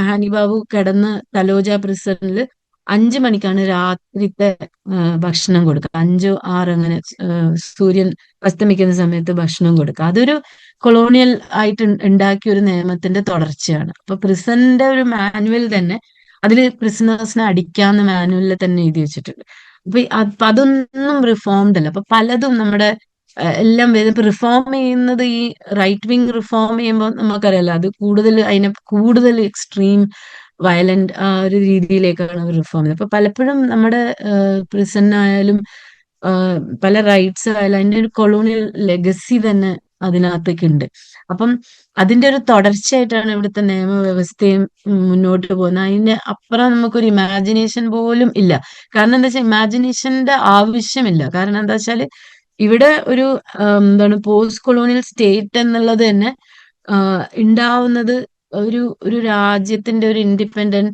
ഹാനി ബാബു കിടന്ന് തലോജ പ്രിസണിൽ 5 മണിക്കാണ് രാത്രിത്തെ ഭക്ഷണം കൊടുക്കുക. 5-6 അങ്ങനെ സൂര്യൻ അസ്തമിക്കുന്ന സമയത്ത് ഭക്ഷണം കൊടുക്കുക. അതൊരു കൊളോണിയൽ ആയിട്ട് ഉണ്ടാക്കിയ ഒരു നിയമത്തിന്റെ തുടർച്ചയാണ്. അപ്പൊ പ്രിസണിന്റെ ഒരു മാനുവൽ തന്നെ അതിൽ പ്രിസണേഴ്സിനെ അടിക്കാവുന്ന മാനുവലിൽ തന്നെ എഴുതി വെച്ചിട്ടുണ്ട്. അപ്പൊ അതൊന്നും റിഫോംഡ് അല്ല. അപ്പൊ പലതും നമ്മുടെ എല്ലാം ഇപ്പൊ റിഫോം ചെയ്യുന്നത് ഈ റൈറ്റ് വിങ് റിഫോം ചെയ്യുമ്പോൾ നമുക്കറിയാലോ, അത് കൂടുതൽ എക്സ്ട്രീം വയലന്റ് ആ ഒരു രീതിയിലേക്കാണ് അവർ റിഫോം ചെയ്യുന്നത്. അപ്പൊ പലപ്പോഴും നമ്മുടെ പ്രിസണിനായാലും പല റൈറ്റ്സ് ആയാലും അതിന്റെ ഒരു കൊളോണിയൽ ലെഗസി തന്നെ അതിനകത്തേക്ക് ഉണ്ട്. അപ്പം അതിന്റെ ഒരു തുടർച്ചയായിട്ടാണ് ഇവിടുത്തെ നിയമവ്യവസ്ഥയും മുന്നോട്ട് പോകുന്നത്. അതിന്റെ അപ്പുറം നമുക്കൊരു ഇമാജിനേഷൻ പോലും ഇല്ല. കാരണം എന്താ വെച്ചാൽ ഇമാജിനേഷന്റെ ആവശ്യമില്ല. കാരണം എന്താ വെച്ചാല് ഇവിടെ ഒരു എന്താണ് പോസ്റ്റ് കൊളോണിയൽ സ്റ്റേറ്റ് എന്നുള്ളത് തന്നെ ഉണ്ടാവുന്നത് ഒരു ഒരു രാജ്യത്തിന്റെ ഒരു ഇൻഡിപെൻഡന്റ്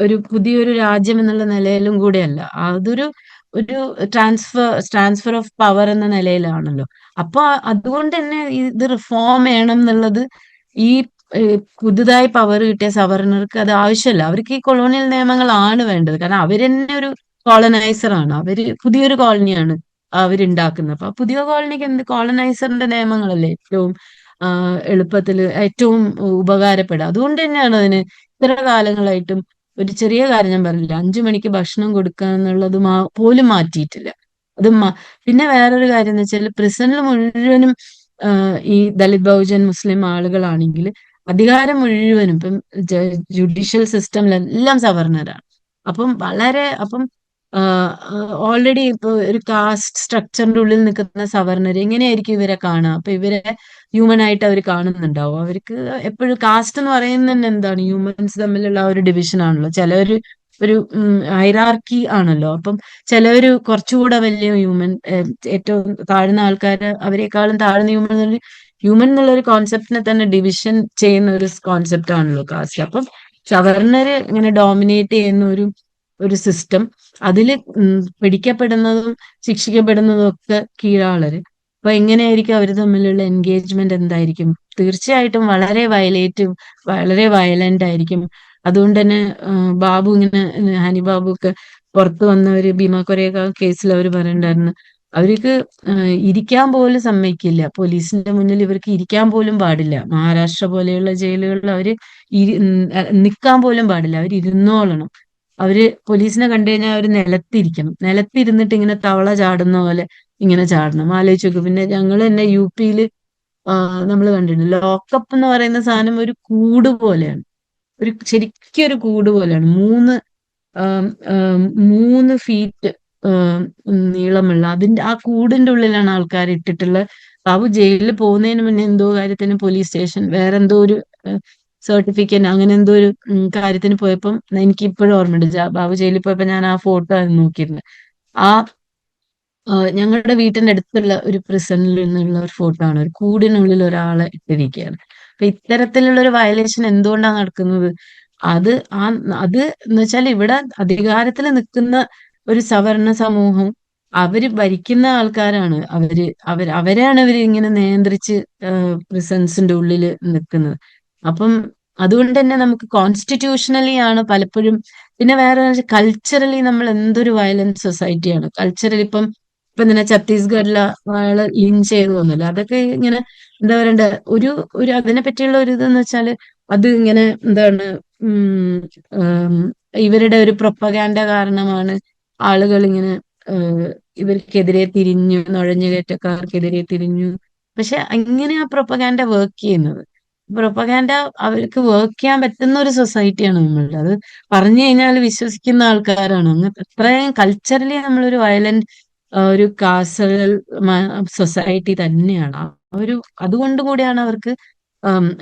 ഒരു പുതിയൊരു രാജ്യം എന്നുള്ള നിലയിലും കൂടെയല്ല. അതൊരു ഒരു ട്രാൻസ്ഫർ ഓഫ് പവർ എന്ന നിലയിലാണല്ലോ. അപ്പൊ അതുകൊണ്ട് തന്നെ ഇത് റിഫോം ചെയ്യണം എന്നുള്ളത് ഈ പുതുതായി പവർ കിട്ടിയ സവർണർക്ക് അത് ആവശ്യമില്ല. അവർക്ക് ഈ കൊളോണിയൽ നിയമങ്ങളാണ് വേണ്ടത്. കാരണം അവരെന്നെ ഒരു കോളനൈസർ ആണ്. അവര് പുതിയൊരു കോളനിയാണ് അവരുണ്ടാക്കുന്നത്. അപ്പൊ പുതിയ കോളനിക്ക് എന്ത് കോളനൈസറിന്റെ നിയമങ്ങളല്ലേ ഏറ്റവും എളുപ്പത്തിൽ ഏറ്റവും ഉപകാരപ്പെടുക. അതുകൊണ്ട് തന്നെയാണ് അതിന് ഇത്ര കാലങ്ങളായിട്ടും ഒരു ചെറിയ കാര്യം ഞാൻ പറഞ്ഞില്ല, 5 മണിക്ക് ഭക്ഷണം കൊടുക്കുക എന്നുള്ളത് പോലും മാറ്റിയിട്ടില്ല. അത് പിന്നെ വേറൊരു കാര്യം എന്ന് വെച്ചാൽ പ്രിസണിൽ മുഴുവനും ഈ ദളിത് ബഹുജൻ മുസ്ലിം ആളുകളാണെങ്കിൽ അധികാരം മുഴുവനും ഇപ്പം ജുഡീഷ്യൽ സിസ്റ്റമിലെല്ലാം സവർണരാണ്. അപ്പം ഓൾറെഡി ഇപ്പൊ ഒരു കാസ്റ്റ് സ്ട്രക്ചറിന്റെ ഉള്ളിൽ നിൽക്കുന്ന സവർണർ എങ്ങനെയായിരിക്കും ഇവരെ കാണുക? അപ്പൊ ഇവരെ ഹ്യൂമൻ ആയിട്ട് അവർ കാണുന്നുണ്ടാവും. അവർക്ക് എപ്പോഴും കാസ്റ്റ് എന്ന് പറയുന്നത് തന്നെ എന്താണ്? ഹ്യൂമൻസ് തമ്മിലുള്ള ആ ഒരു ഡിവിഷൻ ആണല്ലോ. ചിലവര് ഒരു ഹൈറാർക്കി ആണല്ലോ. അപ്പം ചിലവര് കുറച്ചുകൂടെ വലിയ ഹ്യൂമൻ, ഏറ്റവും താഴ്ന്ന ആൾക്കാര് അവരെക്കാളും താഴ്ന്ന ഹ്യൂമൻ എന്നുള്ള ഒരു കോൺസെപ്റ്റിനെ തന്നെ ഡിവിഷൻ ചെയ്യുന്ന ഒരു കോൺസെപ്റ്റ് ആണല്ലോ കാസ്റ്റ്. അപ്പം സവർണര് ഇങ്ങനെ ഡോമിനേറ്റ് ചെയ്യുന്ന ഒരു സിസ്റ്റം, അതില് പിടിക്കപ്പെടുന്നതും ശിക്ഷിക്കപ്പെടുന്നതും ഒക്കെ കീഴാളര്. അപ്പൊ എങ്ങനെയായിരിക്കും അവർ തമ്മിലുള്ള എൻഗേജ്മെന്റ് എന്തായിരിക്കും? തീർച്ചയായിട്ടും വളരെ വയലേറ്റീവ്, വളരെ വയലന്റ് ആയിരിക്കും. അതുകൊണ്ട് തന്നെ ബാബു ഇങ്ങനെ ഹനി ബാബു ഒക്കെ പുറത്തു വന്നവര് ഭീമ കൊറേക കേസിൽ അവർ പറയണ്ടായിരുന്നു, അവർക്ക് ഇരിക്കാൻ പോലും സമ്മതിക്കില്ല. പോലീസിന്റെ മുന്നിൽ ഇവർക്ക് ഇരിക്കാൻ പോലും പാടില്ല. മഹാരാഷ്ട്ര പോലെയുള്ള ജയിലുകളിൽ അവര് നിൽക്കാൻ പോലും പാടില്ല, അവർ ഇരുന്നോളണം. അവര് പോലീസിനെ കണ്ടു കഴിഞ്ഞാൽ അവര് നിലത്തിരിക്കണം. നിലത്തിരുന്നിട്ട് ഇങ്ങനെ തവള ചാടുന്ന പോലെ ഇങ്ങനെ ചാടണം. ആലോചിച്ച് നോക്ക്. പിന്നെ ഞങ്ങൾ തന്നെ യു.പിയില് നമ്മൾ കണ്ടിട്ടുണ്ട്, ലോക്കപ്പ് എന്ന് പറയുന്ന സാധനം ഒരു കൂട് പോലെയാണ്. ശരിക്കും ഒരു കൂട് പോലെയാണ്. 3 ഫീറ്റ് നീളമുള്ള അതിന്റെ ആ കൂടിന്റെ ഉള്ളിലാണ് ആൾക്കാരെ ഇട്ടിട്ടുള്ള. ബാബു ജയിലിൽ പോകുന്നതിന് മുന്നേ എന്തോ കാര്യത്തിന് പോലീസ് സ്റ്റേഷൻ വേറെ എന്തോ ഒരു സർട്ടിഫിക്കറ്റ് അങ്ങനെ എന്തോ ഒരു കാര്യത്തിന് പോയപ്പം എനിക്ക് ഇപ്പോഴും ഓർമ്മയുണ്ട്. ബാബു ജയിലിൽ പോയപ്പോ ഞാൻ ആ ഫോട്ടോ നോക്കിയിരുന്നു. ആ ഞങ്ങളുടെ വീട്ടിന്റെ അടുത്തുള്ള ഒരു പ്രിസണിൽ നിന്നുള്ള ഒരു ഫോട്ടോ ആണ്. ഒരു കൂടിനുള്ളിൽ ഒരാളെ ഇട്ടിരിക്കുകയാണ്. അപ്പൊ ഇത്തരത്തിലുള്ള ഒരു വയലേഷൻ എന്തുകൊണ്ടാണ് നടക്കുന്നത്? അത് ആ അത് എന്ന് വെച്ചാൽ ഇവിടെ അധികാരത്തിൽ നിൽക്കുന്ന ഒരു സവർണ സമൂഹം, അവര് ഭരിക്കുന്ന ആൾക്കാരാണ്. അവരെയാണ് ഇവര് ഇങ്ങനെ നിയന്ത്രിച്ച് പ്രിസൺസിന്റെ ഉള്ളിൽ നിൽക്കുന്നത്. അപ്പം അതുകൊണ്ട് തന്നെ നമുക്ക് കോൺസ്റ്റിറ്റ്യൂഷണലി ആണ് പലപ്പോഴും. പിന്നെ വേറെ കൾച്ചറലി നമ്മൾ എന്തൊരു വയലന്റ് സൊസൈറ്റിയാണ്. കൾച്ചറലി ഇപ്പൊ തന്നെ ഛത്തീസ്ഗഡിലെ അയാളെ ലിഞ്ച് ചെയ്തു തോന്നില്ല. അതൊക്കെ ഇങ്ങനെ എന്താ പറയണ്ടേ, ഒരു ഒരു അതിനെ പറ്റിയുള്ള ഒരു ഇതെന്ന് വെച്ചാല് അത് ഇങ്ങനെ എന്താണ്, ഉം ഉം, ഇവരുടെ ഒരു പ്രൊപ്പഗാൻഡ കാരണമാണ് ആളുകൾ ഇങ്ങനെ ഇവർക്കെതിരെ തിരിഞ്ഞു, നുഴഞ്ഞുകയറ്റക്കാർക്കെതിരെ തിരിഞ്ഞു. പക്ഷെ ഇങ്ങനെ ആ പ്രൊപ്പഗാൻഡ വർക്ക് ചെയ്യുന്നത്, പ്രൊപ്പഗാൻഡ അവർക്ക് വർക്ക് ചെയ്യാൻ പറ്റുന്ന ഒരു സൊസൈറ്റിയാണ് നമ്മളുടെ. അത് പറഞ്ഞു കഴിഞ്ഞാൽ വിശ്വസിക്കുന്ന ആൾക്കാരാണ്. അങ്ങനെ അത്രയും കൾച്ചറലി നമ്മളൊരു വയലന്റ് ഒരു കാസൽ സൊസൈറ്റി തന്നെയാണ്. ഒരു അതുകൊണ്ട് കൂടിയാണ് അവർക്ക്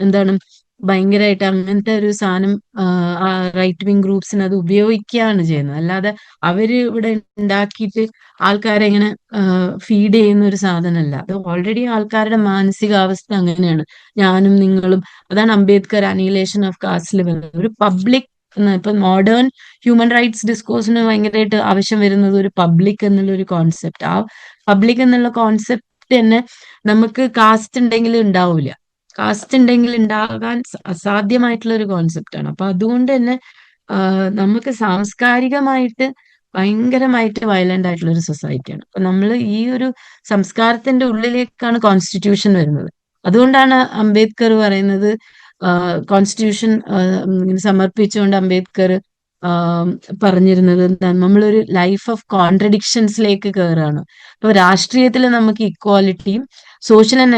എന്താണ് ഭയങ്കരമായിട്ട് അങ്ങനത്തെ ഒരു സാധനം ആ റൈറ്റ് വിങ് ഗ്രൂപ്പ്സിന് അത് ഉപയോഗിക്കുകയാണ് ചെയ്യുന്നത്. അല്ലാതെ അവര് ഇവിടെ ഉണ്ടാക്കിയിട്ട് ആൾക്കാരെ ഇങ്ങനെ ഫീഡ് ചെയ്യുന്ന ഒരു സാധനമല്ല. അത് ഓൾറെഡി ആൾക്കാരുടെ മാനസികാവസ്ഥ അങ്ങനെയാണ്. ഞാനും നിങ്ങളും, അതാണ് അംബേദ്കർ അനീലേഷൻ ഓഫ് കാസ്റ്റിൽ വരുന്നത്. ഒരു പബ്ലിക് ഇപ്പൊ മോഡേൺ ഹ്യൂമൻ റൈറ്റ്സ് ഡിസ്കോഴ്സിന് ഭയങ്കരമായിട്ട് ആവശ്യം വരുന്നത് ഒരു പബ്ലിക് എന്നുള്ള ഒരു കോൺസെപ്റ്റ്. ആ പബ്ലിക് എന്നുള്ള കോൺസെപ്റ്റ് തന്നെ നമുക്ക് കാസ്റ്റ് ഉണ്ടെങ്കിൽ ഉണ്ടാവില്ല. കാസ്റ്റ് ഉണ്ടെങ്കിൽ ഉണ്ടാകാൻ അസാധ്യമായിട്ടുള്ള ഒരു കോൺസെപ്റ്റ് ആണ്. അപ്പൊ അതുകൊണ്ട് തന്നെ നമുക്ക് സാംസ്കാരികമായിട്ട് ഭയങ്കരമായിട്ട് വയലന്റ് ആയിട്ടുള്ള ഒരു സൊസൈറ്റിയാണ്. അപ്പൊ നമ്മൾ ഈ ഒരു സംസ്കാരത്തിന്റെ ഉള്ളിലേക്കാണ് കോൺസ്റ്റിറ്റ്യൂഷൻ വരുന്നത്. അതുകൊണ്ടാണ് അംബേദ്കർ പറയുന്നത്, കോൺസ്റ്റിറ്റ്യൂഷൻ സമർപ്പിച്ചുകൊണ്ട് അംബേദ്കർ പറഞ്ഞിരുന്നത് എന്താണ്, നമ്മളൊരു ലൈഫ് ഓഫ് കോൺട്രഡിക്ഷൻസിലേക്ക് കയറാണ്. അപ്പൊ രാഷ്ട്രീയത്തിൽ നമുക്ക് ഇക്വാലിറ്റിയും സോഷ്യൽ ആൻഡ്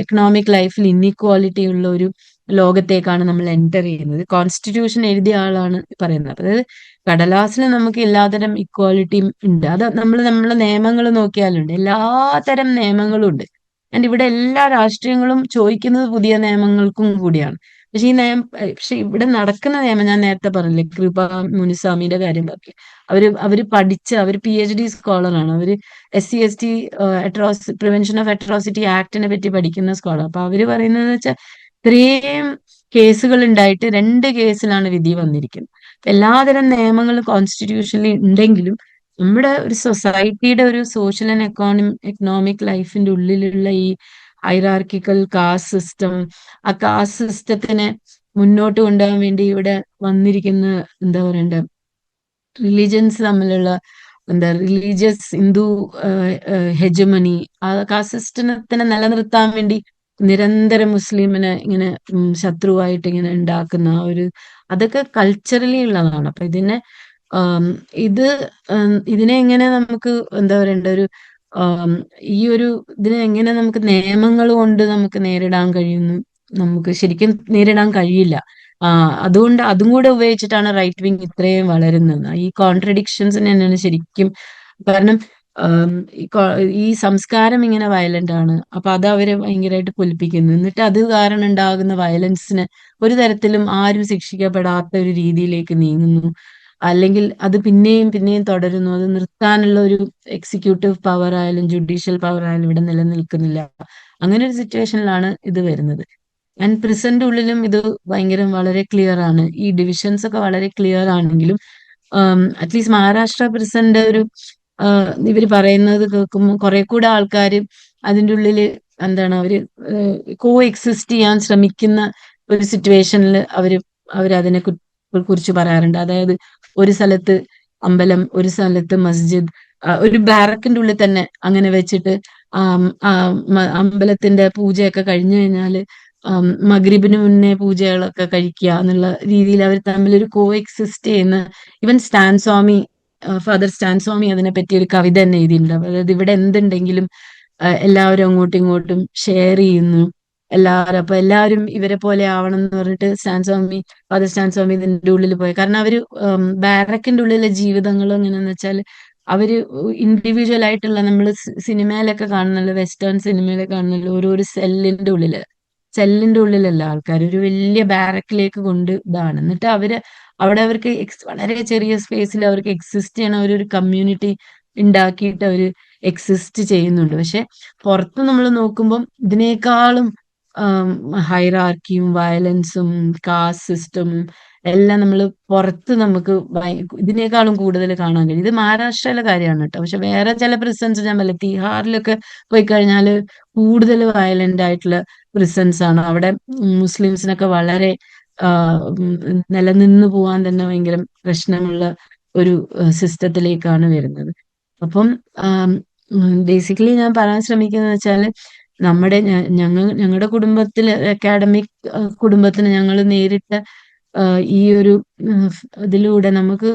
എക്കണോമിക് ലൈഫിൽ ഇൻഇക്വാലിറ്റി ഉള്ള ഒരു ലോകത്തേക്കാണ് നമ്മൾ എൻറ്റർ ചെയ്യുന്നത്. കോൺസ്റ്റിറ്റ്യൂഷൻ എഴുതിയ ആളാണ് പറയുന്നത്. അതായത് കടലാസിൽ നമുക്ക് എല്ലാതരം ഇക്വാലിറ്റിയും ഉണ്ട്. അത് നമ്മളെ നിയമങ്ങൾ നോക്കിയാലുണ്ട്, എല്ലാതരം നിയമങ്ങളും ഉണ്ട്. ആൻഡ് ഇവിടെ എല്ലാ രാഷ്ട്രീയങ്ങളും ചോദിക്കുന്നത് പുതിയ നിയമങ്ങൾക്കും കൂടിയാണ്. പക്ഷെ പക്ഷെ ഇവിടെ നടക്കുന്ന നിയമം ഞാൻ നേരത്തെ പറഞ്ഞില്ലേ, കൃപ മുനിസ്വാമിയുടെ കാര്യം പറഞ്ഞു. അവര് പഠിച്ച, അവര് PhD സ്കോളറാണ്. അവര് SC ST prevention of atrocity ആക്ടിനെ പറ്റി പഠിക്കുന്ന സ്കോളർ. അപ്പൊ അവര് പറയുന്നത് വെച്ചാൽ ഇത്രയും കേസുകൾ ഉണ്ടായിട്ട് 2 കേസിലാണ് വിധി വന്നിരിക്കുന്നത്. എല്ലാതരം നിയമങ്ങളും കോൺസ്റ്റിറ്റ്യൂഷനിൽ ഉണ്ടെങ്കിലും നമ്മുടെ ഒരു സൊസൈറ്റിയുടെ ഒരു സോഷ്യൽ ആൻഡ് എക്കണോമിക് ലൈഫിന്റെ ഉള്ളിലുള്ള ഈ ഹൈറാർക്കിക്കൽ കാസ്റ്റ് സിസ്റ്റം, ആ കാസ്റ്റ് സിസ്റ്റത്തിനെ മുന്നോട്ട് കൊണ്ടുപോകാൻ വേണ്ടി ഇവിടെ വന്നിരിക്കുന്ന, എന്താ പറയണ്ട, റിലീജിയൻസ് തമ്മിലുള്ള, എന്താ, റിലീജിയസ് ഹിന്ദു ഹെജമണി, ആ കാസ്റ്റ് സിസ്റ്റത്തിനെ നിലനിർത്താൻ വേണ്ടി നിരന്തരം മുസ്ലിമിനെ ഇങ്ങനെ ശത്രുവായിട്ട് ഇങ്ങനെ ഉണ്ടാക്കുന്ന ഒരു, അതൊക്കെ കൾച്ചറലി ഉള്ളതാണ്. അപ്പൊ ആം, ഇത് ഇതിനെ എങ്ങനെ നമുക്ക്, എന്താ പറയണ്ട, ആം, ഈ ഒരു ഇതിനെ എങ്ങനെ നമുക്ക് നിയമങ്ങൾ കൊണ്ട് നമുക്ക് നേരിടാൻ കഴിയുന്നു? നമുക്ക് ശരിക്കും നേരിടാൻ കഴിയില്ല. അതുകൊണ്ട് അതും കൂടെ ഉപയോഗിച്ചിട്ടാണ് റൈറ്റ് വിങ് ഇത്രയും വളരുന്നത്. ഈ കോൺട്രഡിക്ഷൻസ് തന്നെയാണ് ശരിക്കും. കാരണം ആം, ഈ സംസ്കാരം ഇങ്ങനെ വയലന്റ് ആണ്. അപ്പൊ അത് അവരെ ഭയങ്കരമായിട്ട് പൊലിപ്പിക്കുന്നു. എന്നിട്ട് അത് കാരണം ഉണ്ടാകുന്ന വയലൻസിന് ഒരു തരത്തിലും ആരും ശിക്ഷിക്കപ്പെടാത്ത ഒരു രീതിയിലേക്ക് നീങ്ങുന്നു. അല്ലെങ്കിൽ അത് പിന്നെയും പിന്നെയും തുടരുന്നു. അത് നിർത്താനുള്ള ഒരു എക്സിക്യൂട്ടീവ് പവർ ആയാലും ജുഡീഷ്യൽ പവർ ആയാലും ഇവിടെ നിലനിൽക്കുന്നില്ല. അങ്ങനെ ഒരു സിറ്റുവേഷനിലാണ് ഇത് വരുന്നത്. ആൻഡ് പ്രിസന്റ് ഉള്ളിലും ഇത് ഭയങ്കര വളരെ ക്ലിയർ ആണ്. ഈ ഡിവിഷൻസ് ഒക്കെ വളരെ ക്ലിയർ ആണെങ്കിലും അറ്റ്ലീസ്റ്റ് മഹാരാഷ്ട്ര പ്രസിഡന്റ് ഇവര് പറയുന്നത് കേൾക്കുമ്പോൾ കുറെ കൂടെ ആൾക്കാർ അതിൻ്റെ ഉള്ളില്, എന്താണ്, അവര് കോ എക്സിസ്റ്റ് ചെയ്യാൻ ശ്രമിക്കുന്ന ഒരു സിറ്റുവേഷനിൽ അവരതിനെ കുറിച്ച് പറയാറുണ്ട്. അതായത് ഒരു സ്ഥലത്ത് അമ്പലം, ഒരു സ്ഥലത്ത് മസ്ജിദ്, ഒരു ബാരക്കിന്റെ ഉള്ളിൽ തന്നെ അങ്ങനെ വെച്ചിട്ട് അമ്പലത്തിന്റെ പൂജയൊക്കെ കഴിഞ്ഞു കഴിഞ്ഞാല് മഗ്രിബിന് മുന്നേ പൂജകളൊക്കെ കഴിക്കുക എന്നുള്ള രീതിയിൽ അവർ തമ്മിൽ ഒരു കോ എക്സിസ്റ്റ് ചെയ്യുന്ന, ഈവൻ ഫാദർ സ്റ്റാൻ സ്വാമി അതിനെ പറ്റി ഒരു കവിത തന്നെ എഴുതിയിട്ടുണ്ടാവും. അതായത് ഇവിടെ എന്തുണ്ടെങ്കിലും എല്ലാവരും അങ്ങോട്ടും ഇങ്ങോട്ടും ഷെയർ ചെയ്യുന്നു. അപ്പൊ എല്ലാവരും ഇവരെ പോലെ ആവണം എന്ന് പറഞ്ഞിട്ട് ഫാദർ സ്റ്റാൻ സ്വാമി ഇതിന്റെ ഉള്ളിൽ പോയി. കാരണം അവര് ബാരക്കിന്റെ ഉള്ളിലെ ജീവിതങ്ങൾ എങ്ങനെയാന്ന് വെച്ചാൽ അവര് ഇൻഡിവിജ്വൽ ആയിട്ടുള്ള, നമ്മൾ സിനിമയിലൊക്കെ കാണുന്നല്ലോ, വെസ്റ്റേൺ സിനിമയിലൊക്കെ കാണുന്നല്ലോ, ഓരോരോ സെല്ലിന്റെ ഉള്ളിലല്ല ആൾക്കാർ, ഒരു വലിയ ബാരക്കിലേക്ക് കൊണ്ട് ഇതാണ്. എന്നിട്ട് അവിടെ അവർക്ക് വളരെ ചെറിയ സ്പേസിൽ അവർക്ക് എക്സിസ്റ്റ് ചെയ്യണ ഒരു കമ്മ്യൂണിറ്റി ഉണ്ടാക്കിയിട്ട് അവര് എക്സിസ്റ്റ് ചെയ്യുന്നുണ്ട്. പക്ഷെ പുറത്ത് നമ്മൾ നോക്കുമ്പം ഇതിനേക്കാളും ഹൈറാർക്കിയും വയലൻസും കാസ്റ്റ് സിസ്റ്റമും എല്ലാം നമ്മൾ പുറത്ത് നമുക്ക് ഇതിനേക്കാളും കൂടുതൽ കാണാൻ കഴിയും. ഇത് മഹാരാഷ്ട്രയിലെ കാര്യമാണ് കേട്ടോ. പക്ഷെ വേറെ ചില പ്രിസൺസ് ഞാൻ പറയില്ല, തിഹാറിലൊക്കെ പോയി കഴിഞ്ഞാല് കൂടുതൽ വയലന്റ് ആയിട്ടുള്ള പ്രിസൺസ് ആണ്. അവിടെ മുസ്ലിംസിനൊക്കെ വളരെ നിലനിന്ന് പോവാൻ തന്നെ ഭയങ്കര പ്രശ്നമുള്ള ഒരു സിസ്റ്റത്തിലേക്കാണ് വരുന്നത്. അപ്പം ബേസിക്കലി ഞാൻ പറയാൻ ശ്രമിക്കുന്നത് വെച്ചാല് ഞങ്ങളുടെ കുടുംബത്തില്, അക്കാഡമിക് കുടുംബത്തിന് ഞങ്ങൾ നേരിട്ട ഈ ഒരു ഇതിലൂടെ നമുക്ക്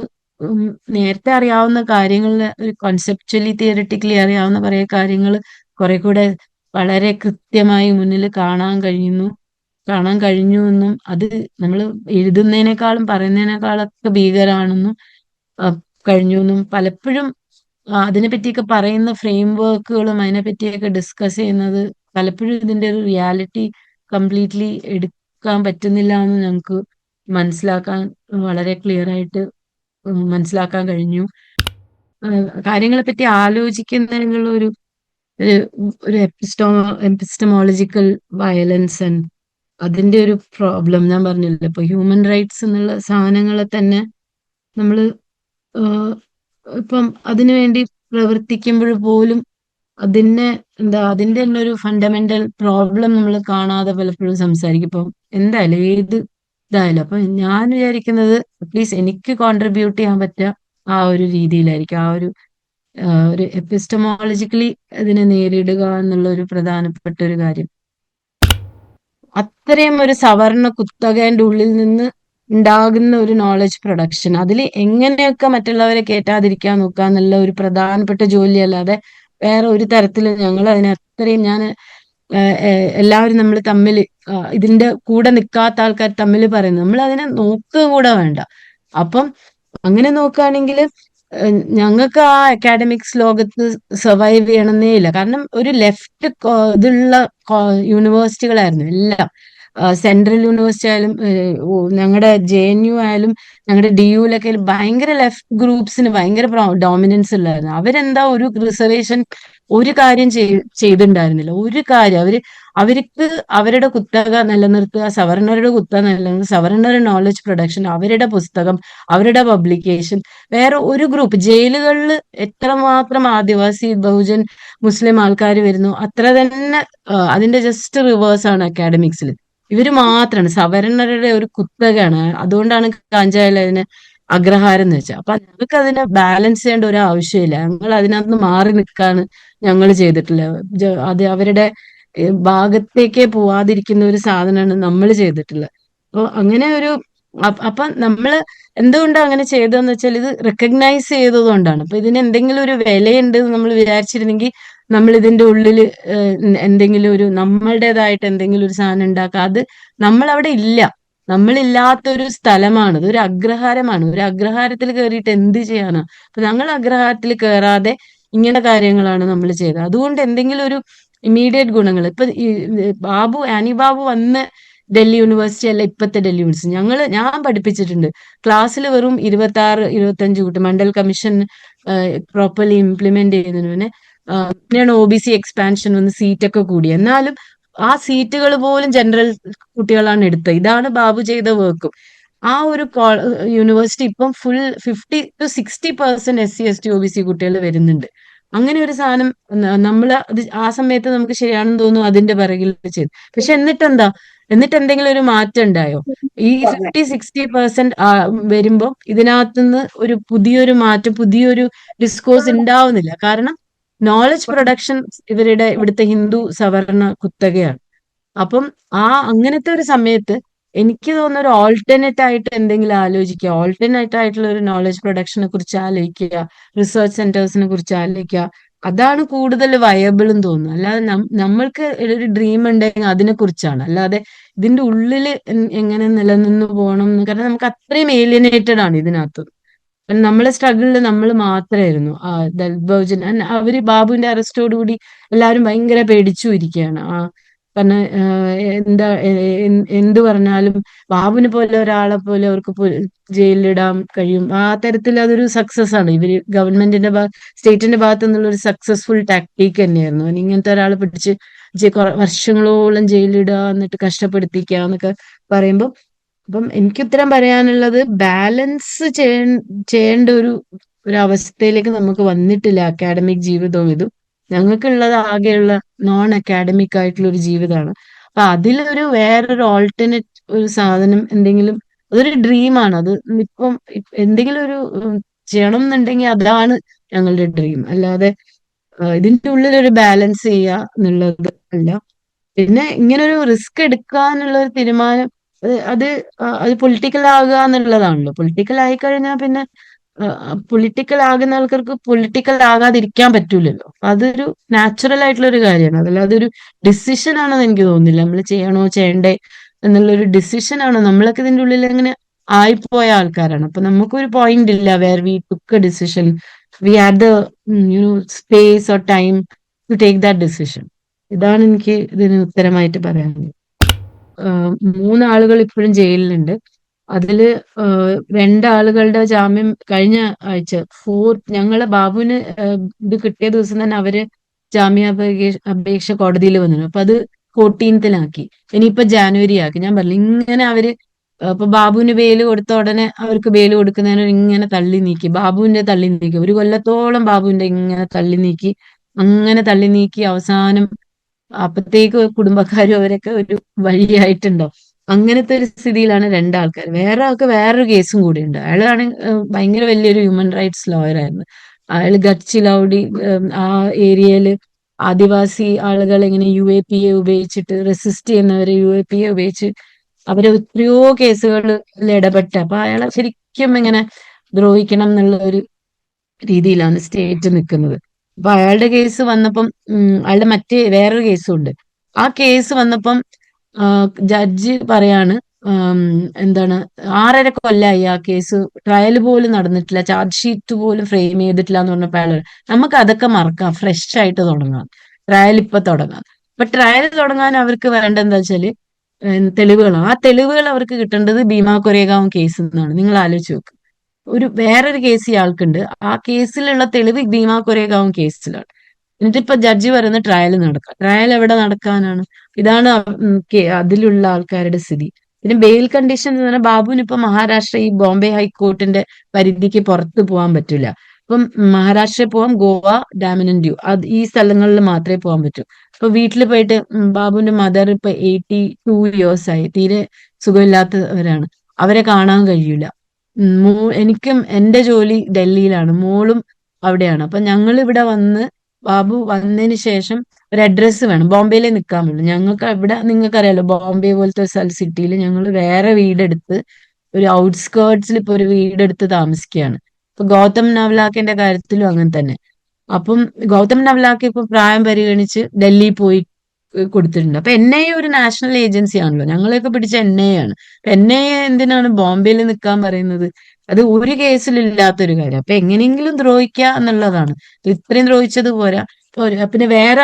നേരത്തെ അറിയാവുന്ന കാര്യങ്ങളില് ഒരു കോൺസെപ്ച്വലി തിയറിറ്റിക്കലി അറിയാവുന്ന കുറെ കാര്യങ്ങൾ കുറെ കൂടെ വളരെ കൃത്യമായി മുന്നിൽ കാണാൻ കഴിഞ്ഞു എന്നും, അത് നമ്മൾ എഴുതുന്നതിനേക്കാളും പറയുന്നതിനേക്കാളൊക്കെ ഭീകരമാണെന്നും കഴിഞ്ഞു എന്നും, പലപ്പോഴും അതിനെ പറ്റിയൊക്കെ പറയുന്ന ഫ്രെയിം വർക്കുകളും അതിനെ പറ്റിയൊക്കെ ഡിസ്കസ് ചെയ്യുന്നത് പലപ്പോഴും ഇതിന്റെ ഒരു റിയാലിറ്റി കംപ്ലീറ്റ്ലി എടുക്കാൻ പറ്റുന്നില്ല എന്ന് ഞങ്ങൾക്ക് വളരെ ക്ലിയർ ആയിട്ട് മനസ്സിലാക്കാൻ കഴിഞ്ഞു. കാര്യങ്ങളെ പറ്റി ആലോചിക്കുന്നതിനുള്ള ഒരു ഒരു എപ്പിസ്റ്റമോളജിക്കൽ വയലൻസ് ആൻഡ് അതിന്റെ ഒരു പ്രോബ്ലം ഞാൻ പറഞ്ഞില്ല. ഇപ്പൊ ഹ്യൂമൻ റൈറ്റ്സ് എന്നുള്ള സാധനങ്ങളെ തന്നെ നമ്മൾ ഇപ്പം അതിനുവേണ്ടി പ്രവർത്തിക്കുമ്പോൾ പോലും അതിന്റെ തന്നെ ഒരു ഫണ്ടമെന്റൽ പ്രോബ്ലം നമ്മൾ കാണാതെ പലപ്പോഴും സംസാരിക്കും. ഇപ്പം എന്തായാലും ഇതായാലും അപ്പൊ ഞാൻ വിചാരിക്കുന്നത് അറ്റ്ലീസ്റ്റ് എനിക്ക് കോൺട്രിബ്യൂട്ട് ചെയ്യാൻ പറ്റുക ആ ഒരു രീതിയിലായിരിക്കും. ഒരു എപ്പിസ്റ്റമോളജിക്കലി അതിനെ നേരിടുക എന്നുള്ള ഒരു പ്രധാനപ്പെട്ട ഒരു കാര്യം. അത്രയും ഒരു സവർണ കുത്തകേന്റെ ഉള്ളിൽ നിന്ന് ഉണ്ടാകുന്ന ഒരു നോളജ് പ്രൊഡക്ഷൻ, അതിൽ എങ്ങനെയൊക്കെ മറ്റുള്ളവരെ കേറ്റാതിരിക്കാൻ നോക്കുക എന്നുള്ള ഒരു പ്രധാനപ്പെട്ട ജോലി അല്ലാതെ വേറെ ഒരു തരത്തിലും ഞങ്ങൾ അതിനെ അത്രയും എല്ലാവരും നമ്മൾ തമ്മിൽ ഇതിന്റെ കൂടെ നിൽക്കാത്ത ആൾക്കാർ തമ്മിൽ പറയുന്നത് നമ്മൾ അതിനെ നോക്കുക കൂടെ വേണ്ട. അപ്പം അങ്ങനെ നോക്കുകയാണെങ്കിൽ ഞങ്ങൾക്ക് ആ അക്കാഡമിക്സ് ലോകത്ത് സർവൈവ് ചെയ്യണമെന്നേ ഇല്ല. കാരണം ഒരു ലെഫ്റ്റ് ഇതുള്ള യൂണിവേഴ്സിറ്റികളായിരുന്നു എല്ലാം. സെൻട്രൽ യൂണിവേഴ്സിറ്റി ആയാലും ഞങ്ങളുടെ JNU ആയാലും ഞങ്ങളുടെ DUലൊക്കെ ഭയങ്കര ലെഫ്റ്റ് ഗ്രൂപ്പ്സിന് ഭയങ്കര ഡോമിനൻസ് ഉള്ളായിരുന്നു. അവരെന്താ ഒരു റിസർവേഷൻ ഒരു കാര്യം ചെയ്തിട്ടുണ്ടായിരുന്നില്ല. ഒരു കാര്യം അവർക്ക് അവരുടെ കുത്തക നിലനിർത്തുക, സവർണറുടെ കുത്തക നിലനിർത്തുക, സവർണറുടെ നോളജ് പ്രൊഡക്ഷൻ, അവരുടെ പുസ്തകം, അവരുടെ പബ്ലിക്കേഷൻ. വേറെ ഒരു ഗ്രൂപ്പ് ജയിലുകളിൽ എത്രമാത്രം ആദിവാസി, ബഹുജൻ, മുസ്ലിം ആൾക്കാർ വരുന്നു അത്ര തന്നെ അതിന്റെ ജസ്റ്റ് റിവേഴ്സ് ആണ് അക്കാഡമിക്സിൽ. ഇവര് മാത്രമാണ് സവർണറുടെ ഒരു കുത്തകയാണ്. അതുകൊണ്ടാണ് കാഞ്ചായാലും അതിന് അഗ്രഹാരം എന്ന് വെച്ചാൽ. അപ്പൊ ഞങ്ങൾക്ക് അതിനെ ബാലൻസ് ചെയ്യേണ്ട ഒരു ആവശ്യമില്ല. ഞങ്ങൾ അതിനകത്ത് മാറി നിൽക്കാണ് ഞങ്ങൾ ചെയ്തിട്ടുള്ളത്. അത് അവരുടെ ഭാഗത്തേക്കേ പോവാതിരിക്കുന്ന ഒരു സാധനമാണ് നമ്മൾ ചെയ്തിട്ടുള്ളത്. അപ്പൊ അങ്ങനെ ഒരു അപ്പൊ നമ്മള് എന്തുകൊണ്ടാണ് അങ്ങനെ ചെയ്തതെന്ന് വെച്ചാൽ ഇത് റെക്കഗ്നൈസ് ചെയ്തതുകൊണ്ടാണ്. അപ്പൊ ഇതിന് എന്തെങ്കിലും ഒരു വിലയുണ്ട് എന്ന് നമ്മൾ വിചാരിച്ചിരുന്നെങ്കിൽ നമ്മൾ ഇതിന്റെ ഉള്ളിൽ എന്തെങ്കിലും ഒരു നമ്മളുടേതായിട്ട് എന്തെങ്കിലും ഒരു സാധനം ഉണ്ടാക്കുക. അത് നമ്മൾ അവിടെ ഇല്ല. നമ്മളില്ലാത്തൊരു സ്ഥലമാണ്. ഒരു അഗ്രഹാരമാണ്. ഒരു അഗ്രഹാരത്തിൽ കയറിയിട്ട് എന്ത് ചെയ്യാനാ? അപ്പൊ ഞങ്ങൾ അഗ്രഹാരത്തിൽ കയറാതെ ഇങ്ങനെ കാര്യങ്ങളാണ് നമ്മൾ ചെയ്തത്. അതുകൊണ്ട് എന്തെങ്കിലും ഒരു ഇമ്മീഡിയറ്റ് ഗുണങ്ങൾ ഇപ്പൊ ആനി ബാബു വന്ന് ഡൽഹി യൂണിവേഴ്സിറ്റി അല്ല ഇപ്പത്തെ ഡൽഹി യൂണിവേഴ്സിറ്റി. ഞാൻ പഠിപ്പിച്ചിട്ടുണ്ട്. ക്ലാസ്സിൽ വെറും 26-25 കുട്ടി. മണ്ഡൽ കമ്മീഷൻ പ്രോപ്പർലി ഇംപ്ലിമെന്റ് ചെയ്യുന്നതിന് പിന്നെ പിന്നെയാണ് OBC എക്സ്പാൻഷൻ വന്ന് സീറ്റൊക്കെ കൂടി. എന്നാലും ആ സീറ്റുകൾ പോലും ജനറൽ കുട്ടികളാണ് എടുത്തത്. ഇതാണ് ബാബു ചെയ്ത വർക്കും. ആ ഒരു യൂണിവേഴ്സിറ്റി ഇപ്പം ഫുൾ 50-60% SC ST OBC കുട്ടികൾ വരുന്നുണ്ട്. അങ്ങനെ ഒരു സാധനം നമ്മൾ അത് ആ സമയത്ത് നമുക്ക് ശരിയാണെന്ന് തോന്നുന്നു അതിന്റെ പിറകിൽ ചെയ്തു. പക്ഷെ എന്നിട്ട് എന്തെങ്കിലും ഒരു മാറ്റം ഉണ്ടായോ? ഈ 50-60% വരുമ്പോ ഇതിനകത്തുനിന്ന് ഒരു പുതിയൊരു മാറ്റം, പുതിയൊരു ഡിസ്കോഴ്സ് ഉണ്ടാവുന്നില്ല. കാരണം നോളജ് പ്രൊഡക്ഷൻ ഇവിടുത്തെ ഹിന്ദു സവർണ കുത്തകയാണ്. അപ്പം അങ്ങനത്തെ ഒരു സമയത്ത് എനിക്ക് തോന്നുന്ന ഒരു ഓൾട്ടർനേറ്റ് ആയിട്ട് എന്തെങ്കിലും ആലോചിക്കുക, ഓൾട്ടർനേറ്റ് ആയിട്ടുള്ള ഒരു നോളജ് പ്രൊഡക്ഷനെ കുറിച്ച് ആലോചിക്കുക, റിസർച്ച് സെന്റേഴ്സിനെ കുറിച്ച് ആലോചിക്കുക. അതാണ് കൂടുതൽ വയബിൾ എന്ന് തോന്നുന്നു. അല്ലാതെ നമ്മൾക്ക് ഒരു ഡ്രീം ഉണ്ടെങ്കിൽ അതിനെ കുറിച്ചാണ്. അല്ലാതെ ഇതിന്റെ ഉള്ളിൽ എങ്ങനെ നിലനിന്ന് പോകണം എന്ന്. കാരണം നമുക്ക് അത്രയും ഏലിയനേറ്റഡ് ആണ് ഇതിനകത്ത്. നമ്മളെ സ്ട്രഗിളിൽ നമ്മൾ മാത്രമായിരുന്നു. ദളിത് ബഹുജൻ അവര് ബാബുവിന്റെ അറസ്റ്റോടുകൂടി എല്ലാവരും ഭയങ്കര പേടിച്ചു ഇരിക്കുകയാണ്. കാരണം എന്ത് പറഞ്ഞാലും ബാബുവിനെ പോലെ ഒരാളെ പോലെ അവർക്ക് ജയിലിലിടാൻ കഴിയും. ആ തരത്തിൽ അതൊരു സക്സസ് ആണ്. ഇവര് ഗവൺമെന്റിന്റെ സ്റ്റേറ്റിന്റെ ഭാഗത്തു നിന്നുള്ള ഒരു സക്സസ്ഫുൾ ടാക്ടീക്ക് തന്നെയായിരുന്നു. ഇങ്ങനത്തെ ഒരാളെ പിടിച്ച് വർഷങ്ങളോളം ജയിലിടുക, എന്നിട്ട് കഷ്ടപ്പെടുത്തിക്കുക എന്നൊക്കെ പറയുമ്പോൾ അപ്പം എനിക്ക് ഉത്തരം പറയാനുള്ളത് ബാലൻസ് ചെയ്യേണ്ട ഒരു അവസ്ഥയിലേക്ക് നമുക്ക് വന്നിട്ടില്ല. അക്കാഡമിക് ജീവിതവും ഇതും ഞങ്ങൾക്കുള്ളത് ആകെയുള്ള നോൺ അക്കാഡമിക് ആയിട്ടുള്ള ഒരു ജീവിതമാണ്. അപ്പൊ അതിലൊരു വേറൊരു ഓൾട്ടർനേറ്റ് ഒരു സാധനം എന്തെങ്കിലും അതൊരു ഡ്രീമാണ്. അത് ഇപ്പം എന്തെങ്കിലും ഒരു ചെയ്യണം എന്നുണ്ടെങ്കിൽ അതാണ് ഞങ്ങളുടെ ഡ്രീം. അല്ലാതെ ഇതിന്റെ ഉള്ളിൽ ഒരു ബാലൻസ് ചെയ്യുക എന്നുള്ളത് അല്ല. പിന്നെ ഇങ്ങനൊരു റിസ്ക് എടുക്കാന്നുള്ള ഒരു തീരുമാനം അത് പൊളിറ്റിക്കൽ ആകുക എന്നുള്ളതാണല്ലോ. പൊളിറ്റിക്കൽ ആയി കഴിഞ്ഞാൽ പിന്നെ പൊളിറ്റിക്കൽ ആകുന്ന ആൾക്കാർക്ക് പൊളിറ്റിക്കൽ ആകാതിരിക്കാൻ പറ്റൂലല്ലോ. അതൊരു നാച്ചുറൽ ആയിട്ടുള്ള ഒരു കാര്യമാണ്. അതല്ലാതെ ഒരു ഡിസിഷൻ ആണെന്ന് എനിക്ക് തോന്നുന്നില്ല. നമ്മൾ ചെയ്യണോ ചെയ്യണ്ടേ എന്നുള്ളൊരു ഡിസിഷൻ ആണ്. നമ്മളൊക്കെ ഇതിന്റെ ഉള്ളിൽ അങ്ങനെ ആയിപ്പോയ ആൾക്കാരാണ്. അപ്പൊ നമുക്കൊരു പോയിന്റ് ഇല്ല where we took a decision, we had the space or time to take that decision. ഇതാണ് എനിക്ക് ഇതിന് ഉത്തരമായിട്ട് പറയാനുള്ളത്. 3 ആളുകൾ ഇപ്പോഴും ജയിലിലുണ്ട്. അതില് 2 ആളുകളുടെ ജാമ്യം കഴിഞ്ഞ ആഴ്ച ഞങ്ങളെ ബാബുവിന് ഇത് കിട്ടിയ ദിവസം തന്നെ അവര് അപേക്ഷ കോടതിയിൽ വന്നിരുന്നു. അപ്പൊ അത് 14th ഇനിയിപ്പോ ജാനുവരി ആക്കി. ഞാൻ പറഞ്ഞു ഇങ്ങനെ അവര് ഇപ്പൊ ബാബുവിന് ബെയില് കൊടുത്ത ഉടനെ അവർക്ക് ബെയില് കൊടുക്കുന്നതിന് ഇങ്ങനെ തള്ളി നീക്കി, ബാബുവിന്റെ തള്ളി നീക്കി, 1 കൊല്ലത്തോളം ബാബുവിന്റെ ഇങ്ങനെ തള്ളി നീക്കി, അങ്ങനെ തള്ളി നീക്കി അവസാനം അപ്പത്തേക്ക് കുടുംബക്കാരും അവരൊക്കെ ഒരു വഴിയായിട്ടുണ്ടോ. അങ്ങനത്തെ ഒരു സ്ഥിതിയിലാണ് 2 ആൾക്കാർ. വേറെ ആൾക്ക് വേറൊരു കേസും കൂടിയുണ്ട്. അയാളാണ് ഭയങ്കര വലിയൊരു ഹ്യൂമൻ റൈറ്റ്സ് ലോയർ ആയിരുന്നു. അയാൾ ഗഡ്ചിലൗഡി ആ ഏരിയയില് ആദിവാസി ആളുകൾ ഇങ്ങനെ UAPA ഉപയോഗിച്ചിട്ട് റെസിസ്റ്റ് ചെയ്യുന്നവരെ UAPA ഉപയോഗിച്ച് അവരെ എത്രയോ കേസുകളിൽ ഇടപെട്ട. അപ്പൊ അയാളെ ശരിക്കും ഇങ്ങനെ ദ്രോഹിക്കണം എന്നുള്ള ഒരു രീതിയിലാണ് സ്റ്റേറ്റ് നിൽക്കുന്നത്. അപ്പൊ അയാളുടെ കേസ് വന്നപ്പം അയാളുടെ വേറൊരു കേസും ഉണ്ട്. ആ കേസ് വന്നപ്പം ജഡ്ജി പറയാണ് എന്താണ് 6.5 കൊല്ലമായി ആ കേസ് ട്രയൽ പോലും നടന്നിട്ടില്ല, ചാർജ് ഷീറ്റ് പോലും ഫ്രെയിം ചെയ്തിട്ടില്ല എന്ന് പറഞ്ഞപ്പോ അയാൾ നമുക്ക് അതൊക്കെ മറക്കാം, ഫ്രഷ് ആയിട്ട് തുടങ്ങാം, ട്രയൽ ഇപ്പൊ തുടങ്ങാം. അപ്പൊ ട്രയൽ തുടങ്ങാൻ അവർക്ക് വേണ്ട എന്താ വെച്ചാല് തെളിവുകളാണ്. ആ തെളിവുകൾ അവർക്ക് കിട്ടേണ്ടത് ഭീമാ കൊരേഗാവും കേസിൽ നിന്നാണ്. നിങ്ങൾ ആലോചിച്ച് നോക്ക്. വേറൊരു കേസ് ഇയാൾക്കുണ്ട്. ആ കേസിലുള്ള തെളിവ് ഭീമാ കൊരേഗാവും കേസിലാണ്. എന്നിട്ടിപ്പോ ജഡ്ജി പറയുന്ന ട്രയൽ നടക്കാം. ട്രയൽ എവിടെ നടക്കാനാണ്? ഇതാണ് അതിലുള്ള ആൾക്കാരുടെ സ്ഥിതി. പിന്നെ ബെയിൽ കണ്ടീഷൻ എന്ന് പറഞ്ഞാൽ ബാബുവിന് ഇപ്പൊ മഹാരാഷ്ട്ര ഈ ബോംബെ ഹൈക്കോർട്ടിന്റെ പരിധിക്ക് പുറത്ത് പോകാൻ പറ്റില്ല. ഇപ്പം മഹാരാഷ്ട്രയിൽ പോവാം, ഗോവ, ഡാമൻ ആൻഡ് ഡ്യൂ, അത് ഈ സ്ഥലങ്ങളിൽ മാത്രമേ പോകാൻ പറ്റൂ. ഇപ്പൊ വീട്ടിൽ പോയിട്ട് ബാബുവിന്റെ മദർ ഇപ്പൊ 82 years ആയി, തീരെ സുഖമില്ലാത്തവരാണ്. അവരെ കാണാൻ കഴിയൂല. എനിക്കും എന്റെ ജോലി ഡൽഹിയിലാണ്, മോളും അവിടെയാണ്. അപ്പൊ ഞങ്ങൾ ഇവിടെ വന്ന് ബാബു വന്നതിന് ശേഷം ഒരു അഡ്രസ്സ് വേണം. ബോംബെയിലേ നിൽക്കാൻ പറ്റുള്ളൂ ഞങ്ങൾക്ക്. ഇവിടെ നിങ്ങൾക്കറിയാലോ, ബോംബെ പോലത്തെ ഒരു സ്ഥല സിറ്റിയിൽ ഞങ്ങൾ വേറെ വീടെടുത്ത് ഒരു ഔട്ട്സ്കേർട്സിൽ ഇപ്പൊ ഒരു വീടെടുത്ത് താമസിക്കുകയാണ്. ഇപ്പൊ ഗൗതം നവ്ലാഖിന്റെ കാര്യത്തിലും അങ്ങനെ തന്നെ. അപ്പം ഗൗതം നവ്ലാഖ് ഇപ്പൊ പ്രായം പരിഗണിച്ച് ഡൽഹി പോയി കൊടുത്തിട്ടുണ്ട്. അപ്പൊ NIA ഒരു നാഷണൽ ഏജൻസി ആണല്ലോ, ഞങ്ങളെയൊക്കെ പിടിച്ച NIA ആണ്. അപ്പൊ NIA എന്തിനാണ് ബോംബെയിൽ നിൽക്കാൻ പറയുന്നത്? അത് ഒരു കേസിലില്ലാത്തൊരു കാര്യം. അപ്പൊ എങ്ങനെയെങ്കിലും ദ്രോഹിക്കുക എന്നുള്ളതാണ്. ഇത്രയും ദ്രോഹിച്ചത് പോരാ. പിന്നെ വേറെ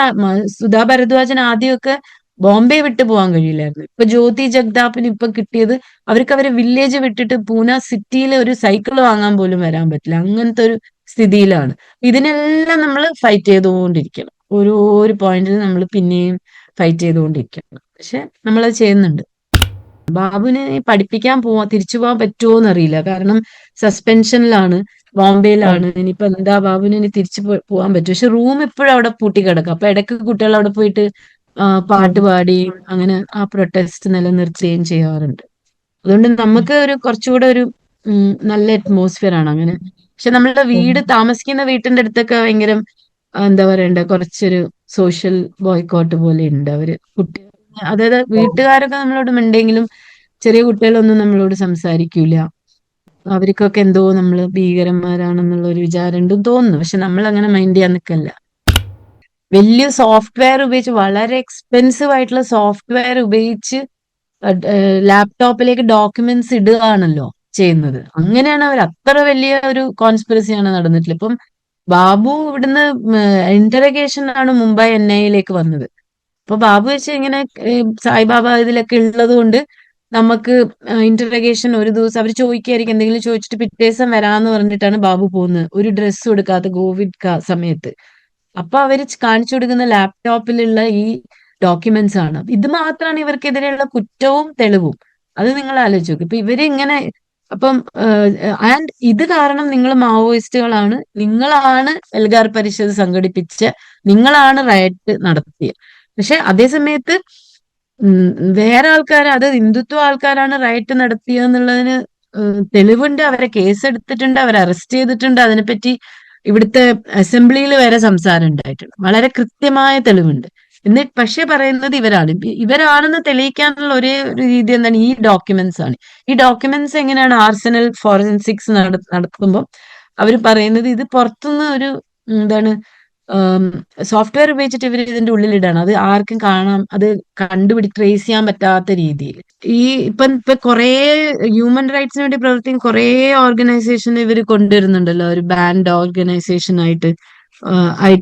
സുധാ ഭരദ്വാജൻ ആദ്യമൊക്കെ ബോംബെ വിട്ടു പോകാൻ കഴിയില്ലായിരുന്നു. ഇപ്പൊ ജ്യോതി ജഗ്ദാപ്പിന് ഇപ്പൊ കിട്ടിയത്, അവർക്ക് അവരെ വില്ലേജ് വിട്ടിട്ട് പൂന സിറ്റിയിൽ ഒരു സൈക്കിൾ വാങ്ങാൻ പോലും വരാൻ പറ്റില്ല. അങ്ങനത്തെ ഒരു സ്ഥിതിയിലാണ്. ഇതിനെല്ലാം നമ്മൾ ഫൈറ്റ് ചെയ്തുകൊണ്ടിരിക്കണം. ഒരു പോയിന്റിൽ നമ്മൾ പിന്നെയും ഫൈറ്റ് ചെയ്തുകൊണ്ടിരിക്കണം. പക്ഷെ നമ്മളത് ചെയ്യുന്നുണ്ട്. ബാബുവിനെ പഠിപ്പിക്കാൻ തിരിച്ചു പോകാൻ പറ്റുമോ എന്നറിയില്ല. കാരണം സസ്പെൻഷനിലാണ്, ബോംബെയിലാണ്. ഇനിയിപ്പോ എന്താ ബാബുവിനെ ഇനി തിരിച്ചു പോകാൻ പറ്റും. പക്ഷെ റൂം ഇപ്പോഴും അവിടെ പൂട്ടിക്കിടക്കും. അപ്പൊ ഇടയ്ക്ക് കുട്ടികൾ അവിടെ പോയിട്ട് പാട്ട് പാടിയും അങ്ങനെ ആ പ്രൊട്ടസ്റ്റ് നിലനിർത്തുകയും ചെയ്യാറുണ്ട്. അതുകൊണ്ട് നമുക്ക് ഒരു കുറച്ചുകൂടെ ഒരു നല്ല അറ്റ്മോസ്ഫിയർ ആണ് അങ്ങനെ. പക്ഷെ നമ്മളുടെ താമസിക്കുന്ന വീട്ടിന്റെ അടുത്തൊക്കെ ഭയങ്കര എന്താ പറയണ്ട, കുറച്ചൊരു സോഷ്യൽ ബോയ്ക്കോട്ട് പോലെ ഉണ്ട്. അവര് കുട്ടികൾ, അതായത് വീട്ടുകാരൊക്കെ നമ്മളോട് മിണ്ടെങ്കിലും ചെറിയ കുട്ടികളൊന്നും നമ്മളോട് സംസാരിക്കൂല. അവർക്കൊക്കെ എന്തോ നമ്മള് ഭീകരന്മാരാണെന്നുള്ള ഒരു വിചാരം ഉണ്ടെന്ന് തോന്നുന്നു. പക്ഷെ നമ്മൾ അങ്ങനെ മൈൻഡ് ചെയ്യാൻ നിൽക്കല്ല. വലിയ സോഫ്റ്റ്വെയർ ഉപയോഗിച്ച്, വളരെ എക്സ്പെൻസീവ് ആയിട്ടുള്ള സോഫ്റ്റ്വെയർ ഉപയോഗിച്ച് ലാപ്ടോപ്പിലേക്ക് ഡോക്യുമെന്റ്സ് ഇടുകയാണല്ലോ ചെയ്യുന്നത്. അങ്ങനെയാണ് അവർ, അത്ര വലിയ ഒരു കോൺസ്പിറസിയാണ് നടന്നിട്ടില്ല. ഇപ്പം ബാബു ഇവിടുന്ന് ഇന്ററഗേഷൻ ആണ് മുംബൈ NIA വന്നത്. അപ്പൊ ബാബു വെച്ച് ഇങ്ങനെ സായിബാബ ഇതിലൊക്കെ ഉള്ളത് കൊണ്ട് നമുക്ക് ഇന്ററഗേഷൻ ഒരു ദിവസം അവർ ചോദിക്കായിരിക്കും, എന്തെങ്കിലും ചോദിച്ചിട്ട് പിറ്റേ ദിവസം വരാന്ന് പറഞ്ഞിട്ടാണ് ബാബു പോകുന്നത്. ഒരു ഡ്രസ്സും എടുക്കാത്ത കോവിഡ് സമയത്ത്. അപ്പൊ അവര് കാണിച്ചു കൊടുക്കുന്ന ലാപ്ടോപ്പിലുള്ള ഈ ഡോക്യുമെന്റ്സ് ആണ്. ഇത് മാത്രമാണ് ഇവർക്കെതിരെയുള്ള കുറ്റവും തെളിവും. അത് നിങ്ങൾ ആലോചിച്ച് നോക്ക്. ഇപ്പൊ ഇവര് ഇങ്ങനെ, അപ്പം ആൻഡ് ഇത് കാരണം നിങ്ങൾ മാവോയിസ്റ്റുകളാണ്, നിങ്ങളാണ് എൽഗാർ പരിഷത്ത് സംഘടിപ്പിച്ച, നിങ്ങളാണ് റയറ്റ് നടത്തിയത്. പക്ഷെ അതേ സമയത്ത് വേറെ ആൾക്കാർ, അത് ഹിന്ദുത്വ ആൾക്കാരാണ് റയറ്റ് നടത്തിയെന്നുള്ളതിന് തെളിവുണ്ട്. അവരെ കേസ് എടുത്തിട്ടുണ്ട്, അവരെ അറസ്റ്റ് ചെയ്തിട്ടുണ്ട്. അതിനെപ്പറ്റി ഇവിടുത്തെ അസംബ്ലിയിൽ വരെ സംസാരം ഉണ്ടായിട്ടുണ്ട്. വളരെ കൃത്യമായ തെളിവുണ്ട്. എന്നിട്ട് പക്ഷെ പറയുന്നത് ഇവരാണെന്ന് തെളിയിക്കാനുള്ള ഒരേ ഒരു രീതി എന്താണ്? ഈ ഡോക്യുമെന്റ്സ് ആണ്. ഈ ഡോക്യുമെന്റ്സ് എങ്ങനെയാണ് ആർസനൽ ഫോറൻസിക്സ് നടത്തുമ്പോൾ അവർ പറയുന്നത് ഇത് പുറത്തുനിന്ന് ഒരു എന്താണ് സോഫ്റ്റ്വെയർ ഉപയോഗിച്ചിട്ട് ഇവർ ഇതിന്റെ ഉള്ളിലിടാണ്. അത് ആർക്കും കാണാം, അത് ട്രേസ് ചെയ്യാൻ പറ്റാത്ത രീതിയിൽ. ഇപ്പൊ കുറെ ഹ്യൂമൻ റൈറ്റ്സിന് വേണ്ടി പ്രവർത്തിക്കുന്ന കുറെ ഓർഗനൈസേഷൻ ഇവർ കൊണ്ടുവരുന്നുണ്ടല്ലോ, ഒരു ബാൻഡ് ഓർഗനൈസേഷൻ ആയിട്ട്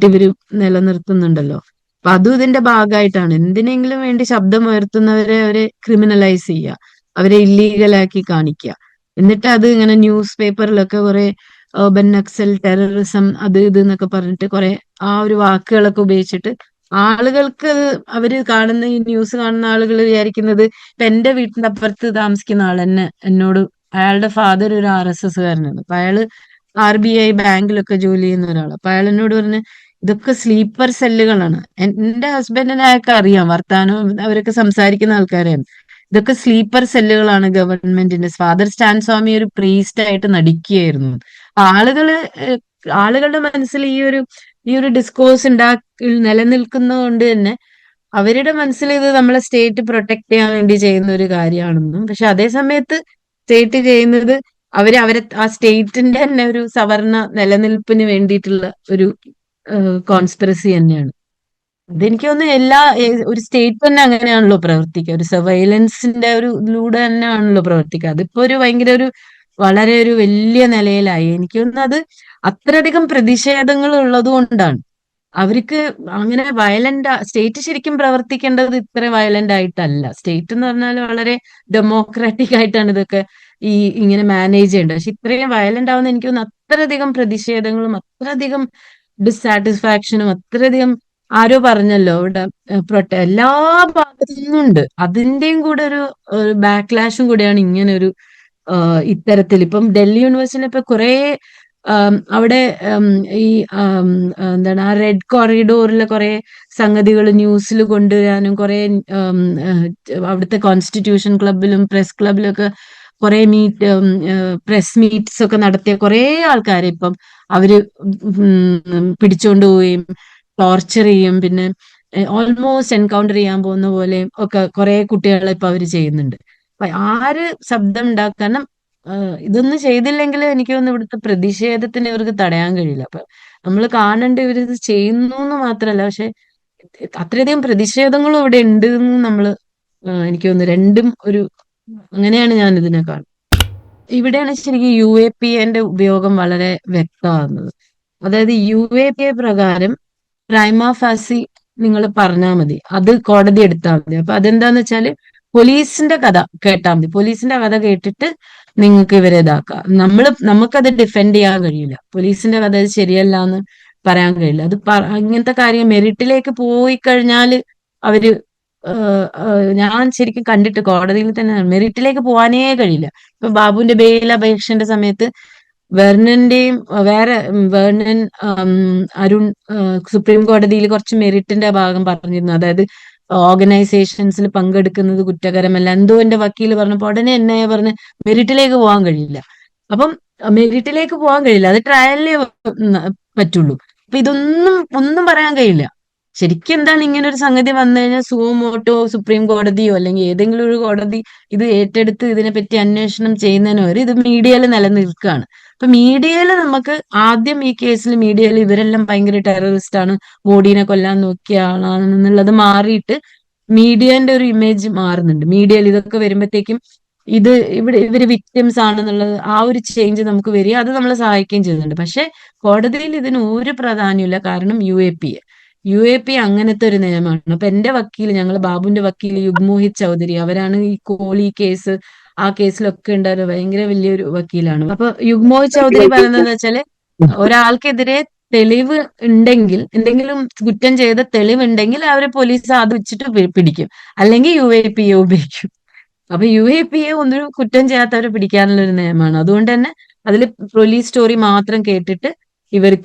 ഇവര് നിലനിർത്തുന്നുണ്ടല്ലോ. അപ്പൊ അതും ഇതിന്റെ ഭാഗമായിട്ടാണ്. എന്തിനെങ്കിലും വേണ്ടി ശബ്ദം ഉയർത്തുന്നവരെ അവരെ ക്രിമിനലൈസ് ചെയ്യുക, അവരെ ഇല്ലീഗലാക്കി കാണിക്കുക. എന്നിട്ട് അത് ഇങ്ങനെ ന്യൂസ് പേപ്പറിലൊക്കെ കുറെ urban നക്സൽ ടെററിസം അത് ഇത് എന്നൊക്കെ പറഞ്ഞിട്ട് കുറെ ആ ഒരു വാക്കുകളൊക്കെ ഉപയോഗിച്ചിട്ട് ആളുകൾക്ക്, അവര് കാണുന്ന ഈ ന്യൂസ് കാണുന്ന ആളുകൾ വിചാരിക്കുന്നത്, ഇപ്പൊ എന്റെ വീട്ടിന്റെ അപ്പുറത്ത് താമസിക്കുന്ന ആൾ എന്നോട്, അയാളുടെ ഫാദർ ഒരു RSSകാരനാണ്. അപ്പൊ അയാള് RBI ബാങ്കിലൊക്കെ ജോലി ചെയ്യുന്ന ഒരാൾ. അപ്പൊ അയാൾ എന്നോട് പറഞ്ഞ് ഇതൊക്കെ സ്ലീപ്പർ സെല്ലുകളാണ്. എന്റെ ഹസ്ബൻഡിനെ അയാൾക്ക് അറിയാം, വർത്താനവും അവരൊക്കെ സംസാരിക്കുന്ന ആൾക്കാരാണ്. ഇതൊക്കെ സ്ലീപ്പർ സെല്ലുകളാണ് ഗവൺമെന്റിന്റെ. ഫാദർ സ്റ്റാൻ സ്വാമി ഒരു പ്രീസ്റ്റ് ആയിട്ട് നടിക്കുകയായിരുന്നു. ആളുകളുടെ മനസ്സിൽ ഈ ഒരു ഡിസ്കോഴ്സ് നിലനിൽക്കുന്നത് കൊണ്ട് തന്നെ അവരുടെ മനസ്സിൽ ഇത് നമ്മളെ സ്റ്റേറ്റ് പ്രൊട്ടക്ട് ചെയ്യാൻ വേണ്ടി ചെയ്യുന്ന ഒരു കാര്യമാണെന്നും, പക്ഷെ അതേ സമയത്ത് സ്റ്റേറ്റ് ചെയ്യുന്നത് അവരെ ആ സ്റ്റേറ്റിന്റെ തന്നെ ഒരു സവർണ നിലനിൽപ്പിന് വേണ്ടിയിട്ടുള്ള ഒരു കോൺസ്പിറസി തന്നെയാണ്. അതെനിക്ക് തോന്നുന്നു ഒരു സ്റ്റേറ്റ് തന്നെ അങ്ങനെയാണല്ലോ പ്രവർത്തിക്കുക, ഒരു സർവൈലൻസിന്റെ ഇതിലൂടെ തന്നെയാണല്ലോ പ്രവർത്തിക്കുക. അതിപ്പോ വളരെ ഒരു വലിയ നിലയിലായി. എനിക്ക് തോന്നുന്നു അത് അത്രയധികം പ്രതിഷേധങ്ങൾ ഉള്ളത് കൊണ്ടാണ്. അവർക്ക് അങ്ങനെ വയലന്റ് സ്റ്റേറ്റ് ശരിക്കും പ്രവർത്തിക്കേണ്ടത് ഇത്ര വയലന്റ് ആയിട്ടല്ല. സ്റ്റേറ്റ് എന്ന് പറഞ്ഞാൽ വളരെ ഡെമോക്രാറ്റിക് ആയിട്ടാണ് ഇതൊക്കെ ഈ ഇങ്ങനെ മാനേജ് ചെയ്യേണ്ടത്. പക്ഷെ ഇത്രയും വയലന്റ് ആവുന്ന എനിക്ക് തോന്നുന്നു അത്രയധികം പ്രതിഷേധങ്ങളും അത്രയധികം ഡിസാറ്റിസ്ഫാക്ഷനും അത്രയധികം ആരോ പറഞ്ഞല്ലോ ഇവിടെ എല്ലാ ഭാഗത്തു നിന്നുണ്ട്. അതിന്റെയും കൂടെ ഒരു ബാക്ക്ലാഷും കൂടെയാണ് ഇങ്ങനെ ഒരു ഇത്തരത്തിൽ ഇപ്പം ഡൽഹി യൂണിവേഴ്സിറ്റിയിൽ ഇപ്പൊ കുറെ അവിടെ ഈ എന്താണ് ആ റെഡ് കോറിഡോറിലെ കുറെ സംഗതികൾ ന്യൂസിൽ കൊണ്ടുവരാനും കുറെ അവിടുത്തെ കോൺസ്റ്റിറ്റ്യൂഷൻ ക്ലബിലും പ്രസ് ക്ലബിലും ഒക്കെ കുറെ പ്രസ് മീറ്റ്സ് ഒക്കെ നടത്തിയ കുറെ ആൾക്കാരെ ഇപ്പം അവര് പിടിച്ചോണ്ട് പോവുകയും ടോർച്ചർ ചെയ്യും, പിന്നെ ഓൾമോസ്റ്റ് എൻകൗണ്ടർ ചെയ്യാൻ പോകുന്ന പോലെ ഒക്കെ കുറെ കുട്ടികളെ ഇപ്പൊ അവര് ചെയ്യുന്നുണ്ട്. അപ്പൊ ആര് ശബ്ദം ഉണ്ടാക്കണം, ഇതൊന്നും ചെയ്തില്ലെങ്കിൽ എനിക്ക് തോന്നുന്നു ഇവിടുത്തെ പ്രതിഷേധത്തിന് ഇവർക്ക് തടയാൻ കഴിയില്ല. അപ്പൊ നമ്മൾ കാണേണ്ട ഇവരിത് ചെയ്യുന്നു എന്ന് മാത്രല്ല, പക്ഷെ അത്രയധികം പ്രതിഷേധങ്ങളും ഇവിടെ ഉണ്ട് എന്ന് നമ്മള് എനിക്ക് തോന്നുന്നു രണ്ടും അങ്ങനെയാണ് ഞാൻ ഇതിനെ കാണുന്നത്. ഇവിടെയാണ് ശരിക്കും UAPA ഉപയോഗം വളരെ വ്യക്തമാകുന്നത്. അതായത് UAPA പ്രകാരം പ്രൈമ ഫാസി നിങ്ങൾ പറഞ്ഞാൽ മതി, അത് കോടതി എടുത്താൽ മതി. അപ്പൊ അതെന്താന്ന് വെച്ചാല് പോലീസിന്റെ കഥ കേട്ടാൽ മതി. പോലീസിന്റെ കഥ കേട്ടിട്ട് നിങ്ങൾക്ക് ഇവരെ ഇതാക്കാം. നമുക്കത് ഡിഫെൻഡ് ചെയ്യാൻ കഴിയില്ല. പോലീസിന്റെ കഥ അത് ശരിയല്ല എന്ന് പറയാൻ കഴിയില്ല. ഇങ്ങനത്തെ കാര്യം മെറിറ്റിലേക്ക് പോയി കഴിഞ്ഞാൽ അവര് ഞാൻ ശരിക്കും കണ്ടിട്ട് കോടതിയിൽ തന്നെ മെറിറ്റിലേക്ക് പോകാനേ കഴിയില്ല. ഇപ്പൊ ബാബുവിന്റെ ബെയിൽ അപേക്ഷന്റെ സമയത്ത് വെർണന്റെയും വെർണൻ അരുൺ സുപ്രീം കോടതിയിൽ കുറച്ച് മെറിറ്റിന്റെ ഭാഗം പറഞ്ഞിരുന്നു. അതായത് ഓർഗനൈസേഷൻസിൽ പങ്കെടുക്കുന്നത് കുറ്റകരമല്ല എന്തോ എന്റെ വക്കീൽ പറഞ്ഞപ്പോ ഉടനെ എന്നെ പറഞ്ഞ് മെറിറ്റിലേക്ക് പോകാൻ കഴിയില്ല. അപ്പം മെറിറ്റിലേക്ക് പോകാൻ കഴിയില്ല, അത് ട്രയലിലേ പറ്റുള്ളൂ. അപ്പൊ ഒന്നും പറയാൻ കഴിയില്ല. ശരിക്കും എന്താണ് ഇങ്ങനെ ഒരു സംഗതി വന്നു കഴിഞ്ഞാൽ സുമോട്ടോ സുപ്രീം കോടതിയോ അല്ലെങ്കിൽ ഏതെങ്കിലും ഒരു കോടതി ഇത് ഏറ്റെടുത്ത് ഇതിനെപ്പറ്റി അന്വേഷണം ചെയ്യുന്നതിനോ വരെ ഇത് മീഡിയയിൽ നിലനിൽക്കുകയാണ്. അപ്പൊ മീഡിയയിൽ നമുക്ക് ആദ്യം ഈ കേസിൽ മീഡിയയിൽ ഇവരെല്ലാം ഭയങ്കര ടെററിസ്റ്റ് ആണ്, മോഡീനെ കൊല്ലാൻ നോക്കിയ ആളാണെന്നുള്ളത് മാറിയിട്ട് മീഡിയന്റെ ഒരു ഇമേജ് മാറുന്നുണ്ട്. മീഡിയയിൽ ഇതൊക്കെ വരുമ്പോഴത്തേക്കും ഇവര് വിക്ടിംസ് ആണെന്നുള്ളത് ആ ഒരു ചേഞ്ച് നമുക്ക് വരിക, അത് നമ്മളെ സഹായിക്കുകയും ചെയ്യുന്നുണ്ട്. പക്ഷെ കോടതിയിൽ ഇതിന് ഒരു പ്രാധാന്യമില്ല. കാരണം UAPA അങ്ങനത്തെ ഒരു നിയമമാണ്. അപ്പൊ എന്റെ വക്കീൽ, ബാബുവിന്റെ വക്കീൽ യുഗ്മോഹിത് ചൗധരി, അവരാണ് ഈ കോളി കേസ് ആ കേസിലൊക്കെ ഉണ്ടായ ഭയങ്കര വലിയൊരു വക്കീലാണ്. അപ്പൊ യുഗ്മോഹിത് ചൗധരി പറയുന്നത് വെച്ചാല് ഒരാൾക്കെതിരെ തെളിവ് ഉണ്ടെങ്കിൽ, എന്തെങ്കിലും കുറ്റം ചെയ്ത തെളിവുണ്ടെങ്കിൽ അവരെ പോലീസ് അത് വെച്ചിട്ട് പിടിക്കും, അല്ലെങ്കിൽ UAPA ഉപയോഗിക്കും. അപ്പൊ UAPA ഒന്നും കുറ്റം ചെയ്യാത്തവരെ പിടിക്കാനുള്ള ഒരു നിയമമാണ്. അതുകൊണ്ട് തന്നെ അതിൽ പോലീസ് സ്റ്റോറി മാത്രം കേട്ടിട്ട് ഇവരെ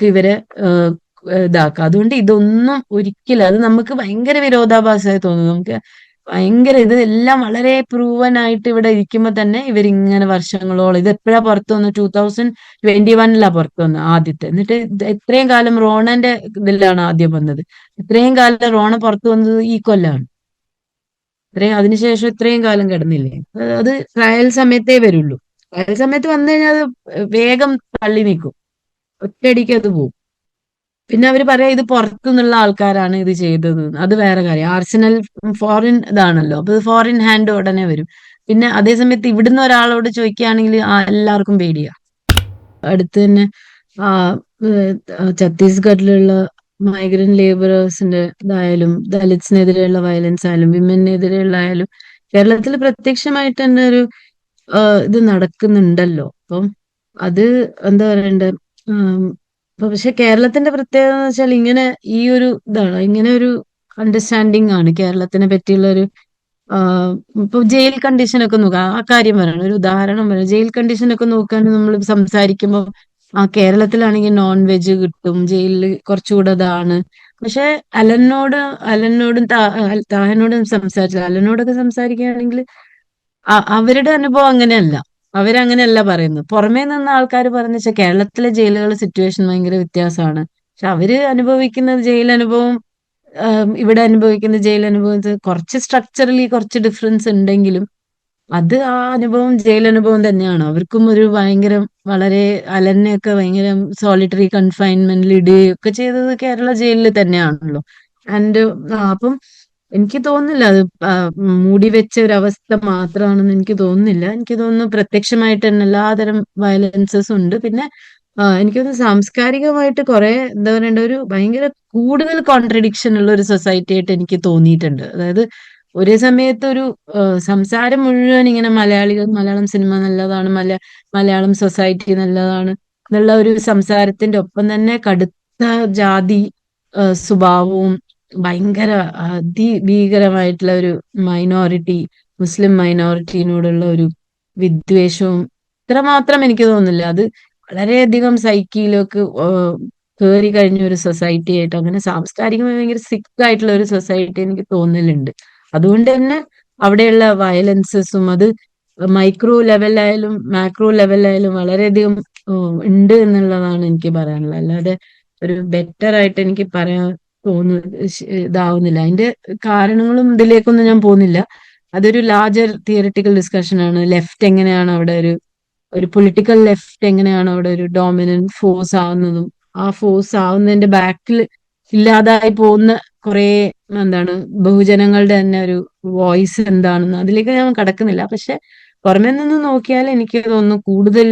ഇതാക്കുക. അതുകൊണ്ട് ഇതൊന്നും ഒരിക്കലും, അത് നമുക്ക് ഭയങ്കര വിരോധാഭാസമായി തോന്നുന്നു. നമുക്ക് ഭയങ്കര ഇതെല്ലാം വളരെ പ്രൂവൻ ആയിട്ട് ഇവിടെ ഇരിക്കുമ്പോ തന്നെ ഇവരിങ്ങനെ വർഷങ്ങളോളം, ഇത് എപ്പോഴാ പുറത്തു വന്നു? 2021 പുറത്തു വന്നത് ആദ്യത്തെ. എന്നിട്ട് ഇത്രയും കാലം റോണന്റെ ഇതിലാണ് ആദ്യം വന്നത്. ഇത്രയും കാലം റോണ പുറത്തു വന്നത് ഈ കൊല്ലാണ്. അതിനുശേഷം ഇത്രയും കാലം കിടന്നില്ലേ? അത് ട്രയൽ സമയത്തേ വരുള്ളൂ. ട്രയൽ സമയത്ത് വന്നു കഴിഞ്ഞാൽ അത് വേഗം തള്ളി നീക്കും, ഒറ്റയടിക്ക് അത് പോകും. പിന്നെ അവര് പറയാ ഇത് പുറത്തുനിന്നുള്ള ആൾക്കാരാണ് ഇത് ചെയ്തത്, അത് വേറെ കാര്യം. ആർസനൽ ഫോറിൻ ഇതാണല്ലോ, അപ്പൊ ഫോറിൻ ഹാൻഡ് ഉടനെ വരും. പിന്നെ അതേസമയത്ത് ഇവിടുന്ന് ഒരാളോട് ചോദിക്കുകയാണെങ്കിൽ എല്ലാവർക്കും പേടിയാ. അടുത്ത് തന്നെ ആ ഛത്തീസ്ഗഡിലുള്ള മൈഗ്രന്റ് ലേബറേഴ്സിന്റെ ഇതായാലും, ദലിത്സിനെതിരെയുള്ള വയലൻസ് ആയാലും, വിമനെതിരെയുള്ള ആയാലും, കേരളത്തിൽ പ്രത്യക്ഷമായിട്ട് തന്നെ ഒരു ഇത് നടക്കുന്നുണ്ടല്ലോ. അപ്പം അത് എന്താ പറയണ്ടേ, പക്ഷെ കേരളത്തിന്റെ പ്രത്യേകത എന്ന് വെച്ചാൽ ഇങ്ങനെ ഈ ഒരു ഇതാണ്, ഇങ്ങനെ ഒരു അണ്ടർസ്റ്റാൻഡിങ് ആണ് കേരളത്തിനെ പറ്റിയുള്ള ഒരു ഇപ്പൊ ജയിൽ കണ്ടീഷൻ ഒക്കെ നോക്കുക, ആ കാര്യം പറയണം, ഒരു ഉദാഹരണം പറയാം. ജയിൽ കണ്ടീഷൻ ഒക്കെ നോക്കാൻ നമ്മൾ സംസാരിക്കുമ്പോൾ കേരളത്തിലാണെങ്കിൽ നോൺ വെജ് കിട്ടും, ജയിലിൽ കുറച്ചുകൂടെ ഇതാണ്. പക്ഷെ അലനോടും താഹനോടും അലനോടൊക്കെ സംസാരിക്കുകയാണെങ്കിൽ അവരുടെ അനുഭവം അങ്ങനെയല്ല. അവരങ്ങനെയല്ല പറയുന്നത്. പുറമേ നിന്ന് ആൾക്കാർ പറഞ്ഞു വെച്ചാൽ കേരളത്തിലെ ജയിലുകളുടെ സിറ്റുവേഷൻ ഭയങ്കര വ്യത്യാസമാണ്. പക്ഷെ അവര് അനുഭവിക്കുന്ന ജയിൽ അനുഭവം ഇവിടെ അനുഭവിക്കുന്ന ജയിൽ അനുഭവത്തിൽ കുറച്ച് സ്ട്രക്ചറലി കുറച്ച് ഡിഫറൻസ് ഉണ്ടെങ്കിലും അത് ആ അനുഭവം ജയിലനുഭവം തന്നെയാണ്. അവർക്കും ഒരു ഭയങ്കര വളരെ അലനെയൊക്കെ ഭയങ്കര സോളിറ്ററി കൺഫൈൻമെന്റിൽ ഇടുകയൊക്കെ ചെയ്തത് കേരള ജയിലിൽ തന്നെയാണല്ലോ. ആൻഡ് അപ്പം എനിക്ക് തോന്നുന്നില്ല അത് മൂടി വെച്ച ഒരു അവസ്ഥ മാത്രമാണെന്ന് എനിക്ക് തോന്നുന്നില്ല. എനിക്ക് തോന്നുന്നു പ്രത്യക്ഷമായിട്ട് തന്നെ എല്ലാതരം വയലൻസസ് ഉണ്ട്. പിന്നെ എനിക്ക് തോന്നുന്നു സാംസ്കാരികമായിട്ട് കുറെ എന്താ പറയണ്ട ഒരു ഭയങ്കര കൂടുതൽ കോൺട്രഡിക്ഷൻ ഉള്ള ഒരു സൊസൈറ്റി ആയിട്ട് എനിക്ക് തോന്നിയിട്ടുണ്ട്. അതായത് ഒരേ സമയത്ത് ഒരു സംസാരം മുഴുവൻ ഇങ്ങനെ മലയാളികൾ മലയാളം സിനിമ നല്ലതാണ്, മലയാളം സൊസൈറ്റി നല്ലതാണ് എന്നുള്ള ഒരു സംസാരത്തിന്റെ ഒപ്പം തന്നെ കടുത്ത ജാതി സ്വഭാവവും ഭയങ്കര അതിഭീകരമായിട്ടുള്ള ഒരു മൈനോറിറ്റി മുസ്ലിം മൈനോറിറ്റിനോടുള്ള ഒരു വിദ്വേഷവും ഇത്രമാത്രം എനിക്ക് തോന്നുന്നില്ല. അത് വളരെയധികം സൈക്കിയിലേക്ക് കയറി കഴിഞ്ഞ ഒരു സൊസൈറ്റി ആയിട്ട് അങ്ങനെ സാംസ്കാരികമായി ഭയങ്കര സിക്ക് ആയിട്ടുള്ള ഒരു സൊസൈറ്റി എനിക്ക് തോന്നലുണ്ട്. അതുകൊണ്ട് തന്നെ അവിടെയുള്ള വയലൻസസും അത് മൈക്രോ ലെവലായാലും മാക്രോ ലെവലായാലും വളരെയധികം ഉണ്ട് എന്നുള്ളതാണ് എനിക്ക് പറയാനുള്ളത്. അല്ലാതെ ഒരു ബെറ്റർ ആയിട്ട് എനിക്ക് പറയാൻ ഇതാവുന്നില്ല. അതിന്റെ കാരണങ്ങളും ഇതിലേക്കൊന്നും ഞാൻ പോകുന്നില്ല. അതൊരു ലാർജർ തിയറിറ്റിക്കൽ ഡിസ്കഷൻ ആണ്. ലെഫ്റ്റ് എങ്ങനെയാണ് അവിടെ ഒരു പൊളിറ്റിക്കൽ ലെഫ്റ്റ് എങ്ങനെയാണ് അവിടെ ഒരു ഡോമിനന്റ് ഫോഴ്സ് ആവുന്നതും ആ ഫോഴ്സ് ആവുന്നതിന്റെ ബാക്കിൽ ഇല്ലാതായി പോകുന്ന കുറെ എന്താണ് ബഹുജനങ്ങളുടെ തന്നെ ഒരു വോയിസ് എന്താണെന്ന് അതിലേക്ക് ഞാൻ കടക്കുന്നില്ല. പക്ഷെ പുറമെ നിന്ന് നോക്കിയാൽ എനിക്ക് തോന്നുന്നു കൂടുതൽ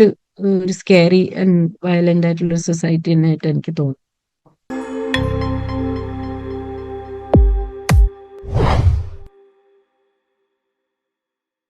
ഒരു സ്കേറി ആൻഡ് വയലന്റ് ആയിട്ടുള്ള ഒരു സൊസൈറ്റി തന്നെയായിട്ട് എനിക്ക് തോന്നുന്നു.